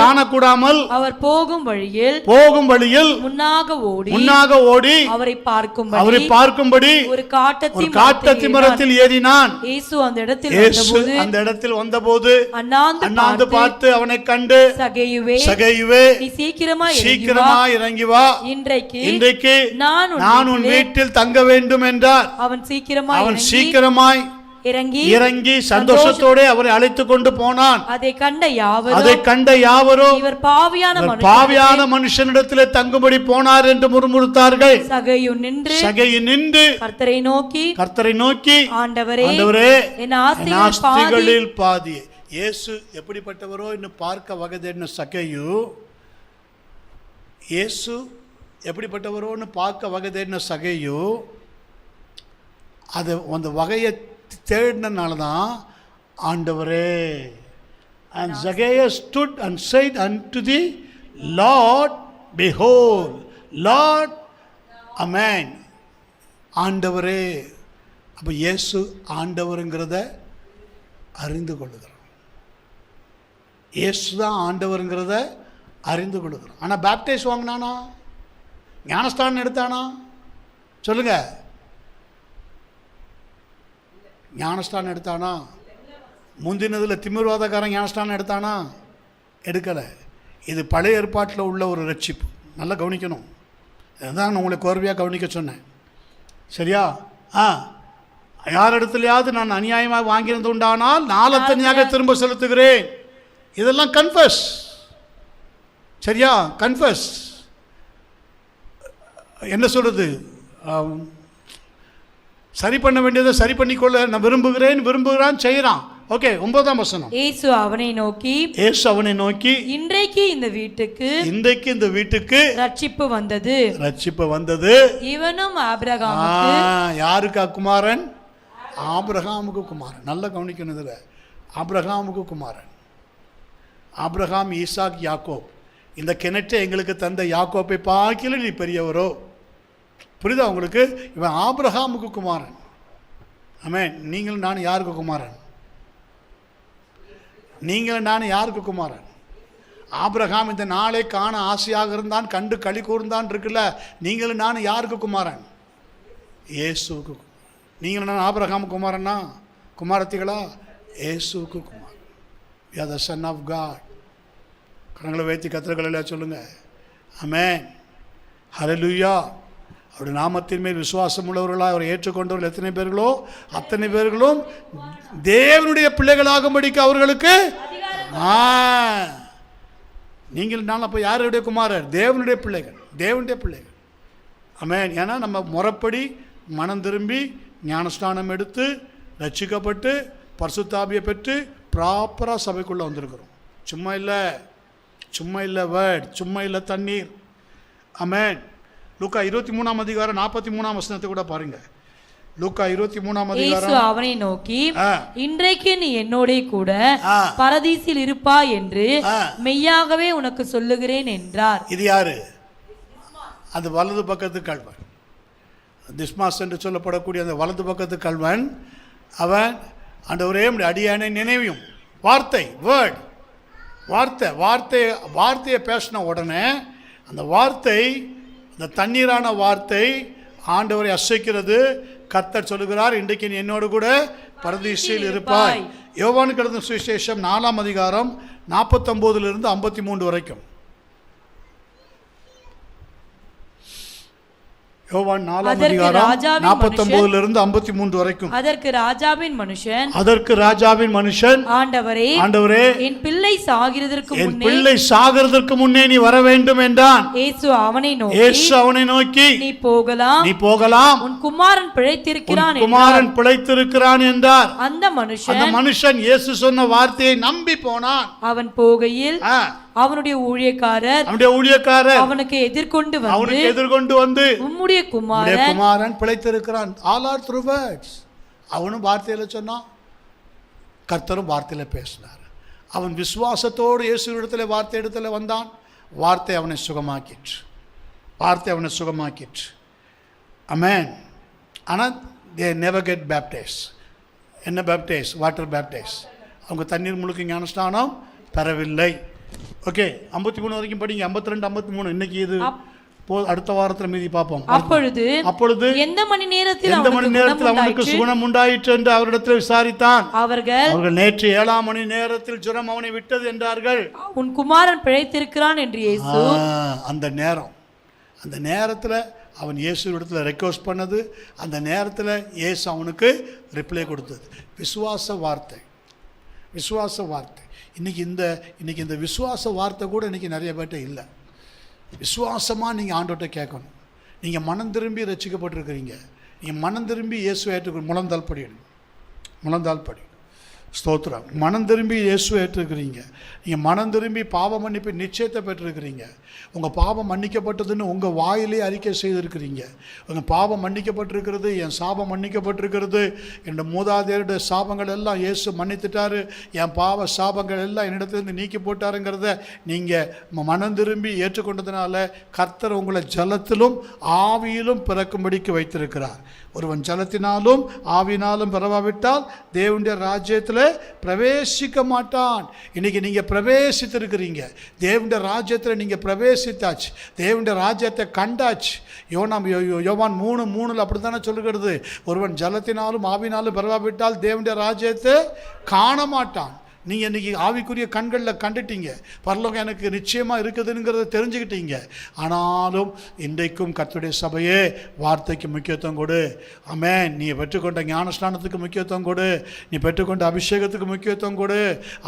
காணக்கூடாமல் அவர் போகும் வழியில் முன்னாக ஓடி அவரை பார்க்கும்படி ஒரு காட்டத்தி மரத்தில் ஏறினான். இயேசு அந்த இடத்தில் வந்தபோது அண்ணாந்து பார்த்து அவனை கண்டு, சகையுவே நீ சீக்கிரமா இறங்கி வா, இன்றைக்கு நான் உன் வீட்டில் தங்க வேண்டும் என்றார். அவன் சீக்கிரமாய் இறங்கி சந்தோஷத்தோடு அவரை அழைத்துக் கொண்டு போனான். அதை கண்ட யாவரோ இவர் பாவியான மனுஷனிடத்திலே தங்கும்படி போனார் என்று முறுமுறுத்தார்கள். சகையு நின்று கர்த்தரை நோக்கி ஆண்டவரே என் ஆஸ்திகளில் பாதி. இயேசு எப்படிப்பட்டவரோ என்று பார்க்க வகை தேடின சகையு, இயேசு எப்படிப்பட்டவரோன்னு பார்க்க வகை தேடின சகையு அது அந்த வகையை தேடினால தான் ஆண்டவரே. And Zacchaeus stood and said unto the Lord, behold, Lord, amen. ஆண்டவரே. அப்போ இயேசு ஆண்டவருங்கிறத அறிந்து கொள்ளுகிறோம். இயேசு தான் ஆண்டவருங்கிறத அறிந்து கொள்ளுகிறோம். ஆனால் பேப்டைஸ் வாங்கினானா? ஞானஸ்தானம் எடுத்தானா? சொல்லுங்க. ஞானஸ்தானம் எடுத்தானா? முந்தினதில் திமிர்வாதக்காரன் ஞானஸ்தானம் எடுத்தானா? எடுக்கலை. இது பழைய ஏற்பாட்டில் உள்ள ஒரு ரட்சிப்பு. நல்லா கவனிக்கணும். அதுதான் நான் உங்களை கோர்வையாக கவனிக்க சொன்னேன். சரியா? யார் இடத்துலையாவது நான் அநியாயமாக வாங்கினது உண்டானால் நாளத்தனியாக திரும்ப செலுத்துகிறேன். இதெல்லாம் கன்ஃபஸ். சரியா? கன்ஃபஸ். என்ன சொல்கிறது? சரி பண்ண வேண்டியதை சரி பண்ணிக்கொள்ள நான் விரும்புகிறான் செய்கிறான். ஓகே, 9ஆம் வசனம். இயேசு அவனை நோக்கி இன்றைக்கு இந்த வீட்டுக்கு ரட்சிப்பு வந்தது. இவனும் ஆபிரகாமுக்கு. யாருக்கு குமாரன்? ஆபிரகாமுக்கு குமாரன். நல்லா கவனிக்கணும். இதில் ஆபிரகாமுக்கு குமாரன். ஆபிரகாம், ஈசாக், யாக்கோப். இந்த கிணற்றை எங்களுக்கு தந்த யாக்கோப்பை பார்க்கல நீ பெரியவரோ? புரியுதா உங்களுக்கு? இவன் ஆபிரகாமுக்கு குமாரன். ஆமென். நீங்களும் நான் யாருக்கு குமாரன்? ஆபிரகாம் இந்த நாளை காண ஆசையாக இருந்தான், கண்டு களி கூர்ந்தான் இருக்குல்ல. நீங்களும் நான் யாருக்கு குமாரன்? இயேசுக்கு. நீங்களும் நான் ஆபிரகாம் குமாரனா குமாரத்திகளா? இயேசுக்கு குமாரன். We are the son of God. கரங்களை வைத்து கத்திரங்களை சொல்லுங்க. ஆமென். ஹல்லேலூயா. அவருடைய நாமத்தின் மேல் விசுவாசம் உள்ளவர்களாக அவரை ஏற்றுக்கொண்டவர்கள் எத்தனை பேர்களோ அத்தனை பேர்களும் தேவனுடைய பிள்ளைகளாகும்படிக்கு அவர்களுக்கு. நீங்கள் நான் அப்போ யாருடைய குமாரர்? தேவனுடைய பிள்ளைகள். ஆமென். ஏன்னா நம்ம முறைப்படி மனம் திரும்பி ஞானஸ்நானம் எடுத்து ரட்சிக்கப்பட்டு பரிசுத்தாவியை பெற்று ப்ராப்பராக சபைக்குள்ளே வந்திருக்கிறோம். சும்மா இல்லை வேர்ட், சும்மா இல்லை தண்ணீர். ஆமென். லூக்கா 23ஆம் அதிகாரம் 43ஆம் வசனத்தை கூட பாருங்க. லூக்கா 23ஆம் அதிகாரம். இயேசு அவனை நோக்கி இன்றைக்கு நீ என்னோட கூட பரதீசில் இருப்பாய் என்று மெய்யாகவே உனக்கு சொல்லுகிறேன் என்றார். இது யாரு? அது வலது பக்கத்து கல்வன், திஸ்மாஸ் என்று சொல்லப்படக்கூடிய அந்த வலது பக்கத்து கல்வன். அவன் ஆண்டவரே அடியானை நினைவையும் வார்த்தையை பேசின உடனே அந்த வார்த்தை, அந்த தண்ணீரான வார்த்தை ஆண்டவரை அசைக்கிறது. கர்த்தர் சொல்லுகிறார், இன்றைக்கு நீ என்னோடு கூட பரதீசில் இருப்பாய். யோவானுக்கு எழுதின சுவிசேஷம் 4ஆம் அதிகாரம் 49 53 வரைக்கும். யோவான் 4ஆம் அதிகாரம் 49 53 வரைக்கும். அதற்கு ராஜாவின் மனுஷன் ஆண்டவரே என் பிள்ளை சாகிறதற்கு முன்னே நீ வர வேண்டும் என்றான். இயேசு அவனை நோக்கி நீ போகலாம் உன் குமாரன் பிழைத்திருக்கிறான் என்றார். அந்த மனுஷன் இயேசு சொன்ன வார்த்தையை நம்பி போனான். அவன் போகையில் அவனுடைய ஊழியக்காரர் அவனுக்கு எதிர்கொண்டு வந்து உம்முடைய குமாரன் பிழைத்திருக்கிறான். All are through words. அவனும் வார்த்தையில சொன்னான், கர்த்தரும் வார்த்தையில பேசினார். அவன் விசுவாசத்தோடு இயேசுவிடத்தில் வார்த்தை இடத்துல வந்தான். வார்த்தை அவனை சுகமாக்கிற்று. வார்த்தை அவனை சுகமாக்கிட்டு. ஆமென். ஆனால் தே நெவர் கெட் பேப்டைஸ். என்ன பேப்டைஸ்? Water baptise. அவங்க தண்ணீர் முழுக்க ஞானஸ்நானம் பெறவில்லை. ஓகே, 53 வரைக்கும் படிங்க. 52, 53 இன்னைக்கு இது அடுத்த வாரத்தில் மீதி பார்ப்போம். அப்பொழுது எந்த மணி நேரத்தில் அவனுக்கு சுகம் உண்டாயிற்று என்று அவரிடத்தில் விசாரித்தான். அவர்கள் நேற்று 7ஆம் மணி நேரத்தில் ஜுரம் அவனை விட்டது என்றார்கள். உன் குமாரன் பிழைத்திருக்கிறான் என்று இயேசு அந்த நேரத்தில் அவன் இயேசுவிடத்தில் ரெக்வஸ்ட் பண்ணது, அந்த நேரத்தில் இயேசு அவனுக்கு ரிப்ளை கொடுத்தது. விசுவாச வார்த்தை. இன்னைக்கு இந்த விசுவாச வார்த்தை கூட இன்னைக்கு நிறைய பேர்ட்ட இல்லை. விசுவாசமாக நீங்கள் ஆண்டவர்கிட்ட கேட்கணும். நீங்கள் மனம் திரும்பி ரட்சிக்கப்பட்டிருக்கிறீங்க. நீங்கள் மனம் திரும்பி இயேசுவை ஏற்றுக்கணும். முழந்தால் படி. ஸ்தோத்திரம். மனம் திரும்பி இயேசுவை ஏற்றிருக்கிறீங்க. நீங்கள் மனம் திரும்பி பாவ மன்னிப்பு நிச்சயத்தை பெற்றிருக்கிறீங்க. உங்கள் பாவம் மன்னிக்கப்பட்டதுன்னு உங்கள் வாயிலே அறிக்கை செய்திருக்கிறீங்க. உங்கள் பாவம் மன்னிக்கப்பட்டிருக்கிறது, என் சாபம் மன்னிக்கப்பட்டிருக்கிறது, என்னோட மூதாதையருடைய சாபங்கள் எல்லாம் இயேசு மன்னித்துட்டாரு, என் பாவ சாபங்கள் எல்லாம் என்னிடத்துலேருந்து நீக்கி போட்டாருங்கிறத நீங்கள் மனம் திரும்பி ஏற்றுக்கொண்டதுனால கர்த்தர் உங்களை ஜலத்திலும் ஆவியிலும் பிறக்கும்படிக்கு வைத்திருக்கிறார். ஒருவன் ஜலத்தினாலும் ஆவினாலும் பிறவாவிட்டால் தேவனுடைய ராஜ்யத்தில் பிரவேசிக்க மாட்டான். இன்னைக்கு நீங்கள் பிரவேசித்திருக்கிறீங்க. தேவனுடைய ராஜ்யத்தில் நீங்கள் பிரவேசித்தாச்சு. தேவனுடைய ராஜ்யத்தை கண்டாச்சு. யோவான் 3:3 அப்படி தானே சொல்லுகிறது. ஒருவன் ஜலத்தினாலும் ஆவினாலும் பிறவாவிட்டால் தேவனுடைய ராஜ்யத்தை காண மாட்டான். நீங்கள் இன்றைக்கி ஆவிக்குரிய கண்களில் கண்டுட்டீங்க. பரலோகம் எனக்கு நிச்சயமாக இருக்குதுங்கிறத தெரிஞ்சுக்கிட்டீங்க. ஆனாலும் இன்றைக்கும் கர்த்தருடைய சபையே வார்த்தைக்கு முக்கியத்துவம் கொடு. ஆமென். நீ பெற்றுக்கொண்ட ஞானஸ்நானத்துக்கு முக்கியத்துவம் கொடு. நீ பெற்றுக்கொண்ட அபிஷேகத்துக்கு முக்கியத்துவம் கொடு.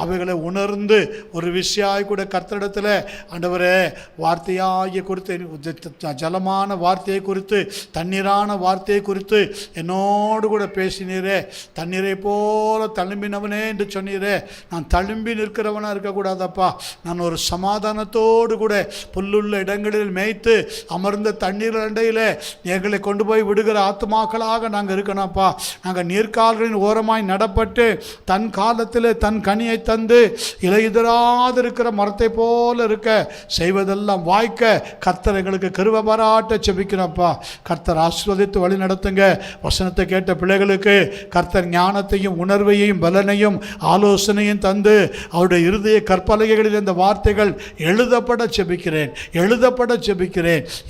அவைகளை உணர்ந்து ஒரு விஷயாய் கூட கர்த்தரிடத்தில் ஆண்டவரே வார்த்தையாகிய குறித்து, ஜலமான வார்த்தையை குறித்து, தண்ணீரான வார்த்தையை குறித்து என்னோடு கூட பேசினீரே. தண்ணீரை போல தழும்பினவனே என்று சொன்னீரே. நான் தழும்பி நிற்கிறவனாக இருக்கக்கூடாதப்பா. நான் ஒரு சமாதானத்தோடு கூட புல்லுள்ள இடங்களில் மேய்த்து அமர்ந்த தண்ணீர் அண்டையில் எங்களை கொண்டு போய் விடுகிற ஆத்துமாக்களாக நாங்கள் இருக்கணும்ப்பா. நாங்கள் நீர்க்கால்களின் ஓரமாய் நடப்பட்டு தன் காலத்தில் தன் கனியை தந்து இலையுதிராது இருக்கிற மரத்தை போல இருக்க செய்வதெல்லாம் வாய்க்க கர்த்தர் எங்களுக்கு கிருபை பாராட்ட செபிக்கிறோம்ப்பா. கர்த்தர் ஆசீர்வதித்து வழி நடத்துங்க. வசனத்தை கேட்ட பிள்ளைகளுக்கு கர்த்தர் ஞானத்தையும் உணர்வையும் பலனையும் ஆலோசனையும் தந்து அவருடைய இருதய கற்பலகைகளில் இந்த வார்த்தைகள் எழுதப்பட செபிக்கிறேன்.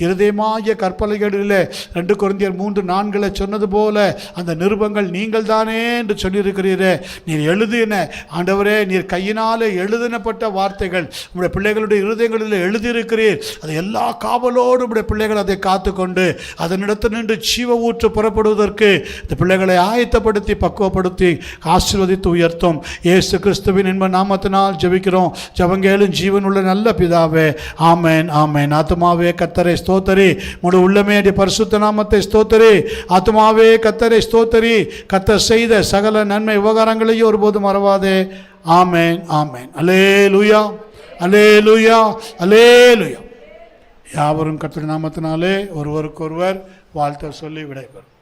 இருதயமாகிய கற்பலகைகளிலே 2 கொரிந்தியர் 3:4 சொன்னது போல அந்த நிருபங்கள் நீங்கள் தானே என்று சொல்லியிருக்கிறீரே. நீர் எழுதின ஆண்டவரே, நீர் கையினாலே எழுதினப்பட்ட வார்த்தைகள் உங்களுடைய பிள்ளைகளுடைய இருதயங்களில் எழுதியிருக்கிறீர். அது எல்லா காவலோடு உடைய பிள்ளைகள் அதை காத்துக்கொண்டு அதனிடத்தில் நின்று ஜீவ ஊற்று புறப்படுவதற்கு இந்த பிள்ளைகளை ஆயத்தப்படுத்தி பக்குவப்படுத்தி ஆசீர்வதித்து உயர்த்தும். இயேசு கிறிஸ்துவின் இன்ப நாமத்தினால் ஜெபிக்கிறோம். ஜெபங்கேளும் ஜீவனுள்ள நல்ல பிதாவே. ஆமென், ஆமென். ஆத்துமாவே கர்த்தரை ஸ்தோத்தரி, முழு உள்ளமே பரிசுத்த நாமத்தை ஸ்தோத்தரி. ஆத்துமாவே கர்த்தரை ஸ்தோத்தரி. கர்த்தர் செய்த சகல நன்மை உபகாரங்களையும் ஒருபோதும் மறவாதே. ஆமென், ஆமென். அல்லேலூயா, அல்லேலூயா, அல்லேலூயா. யாவரும் கர்த்தருடைய நாமத்தினாலே ஒருவருக்கொருவர் வாழ்த்து சொல்லி விடைபெறும்.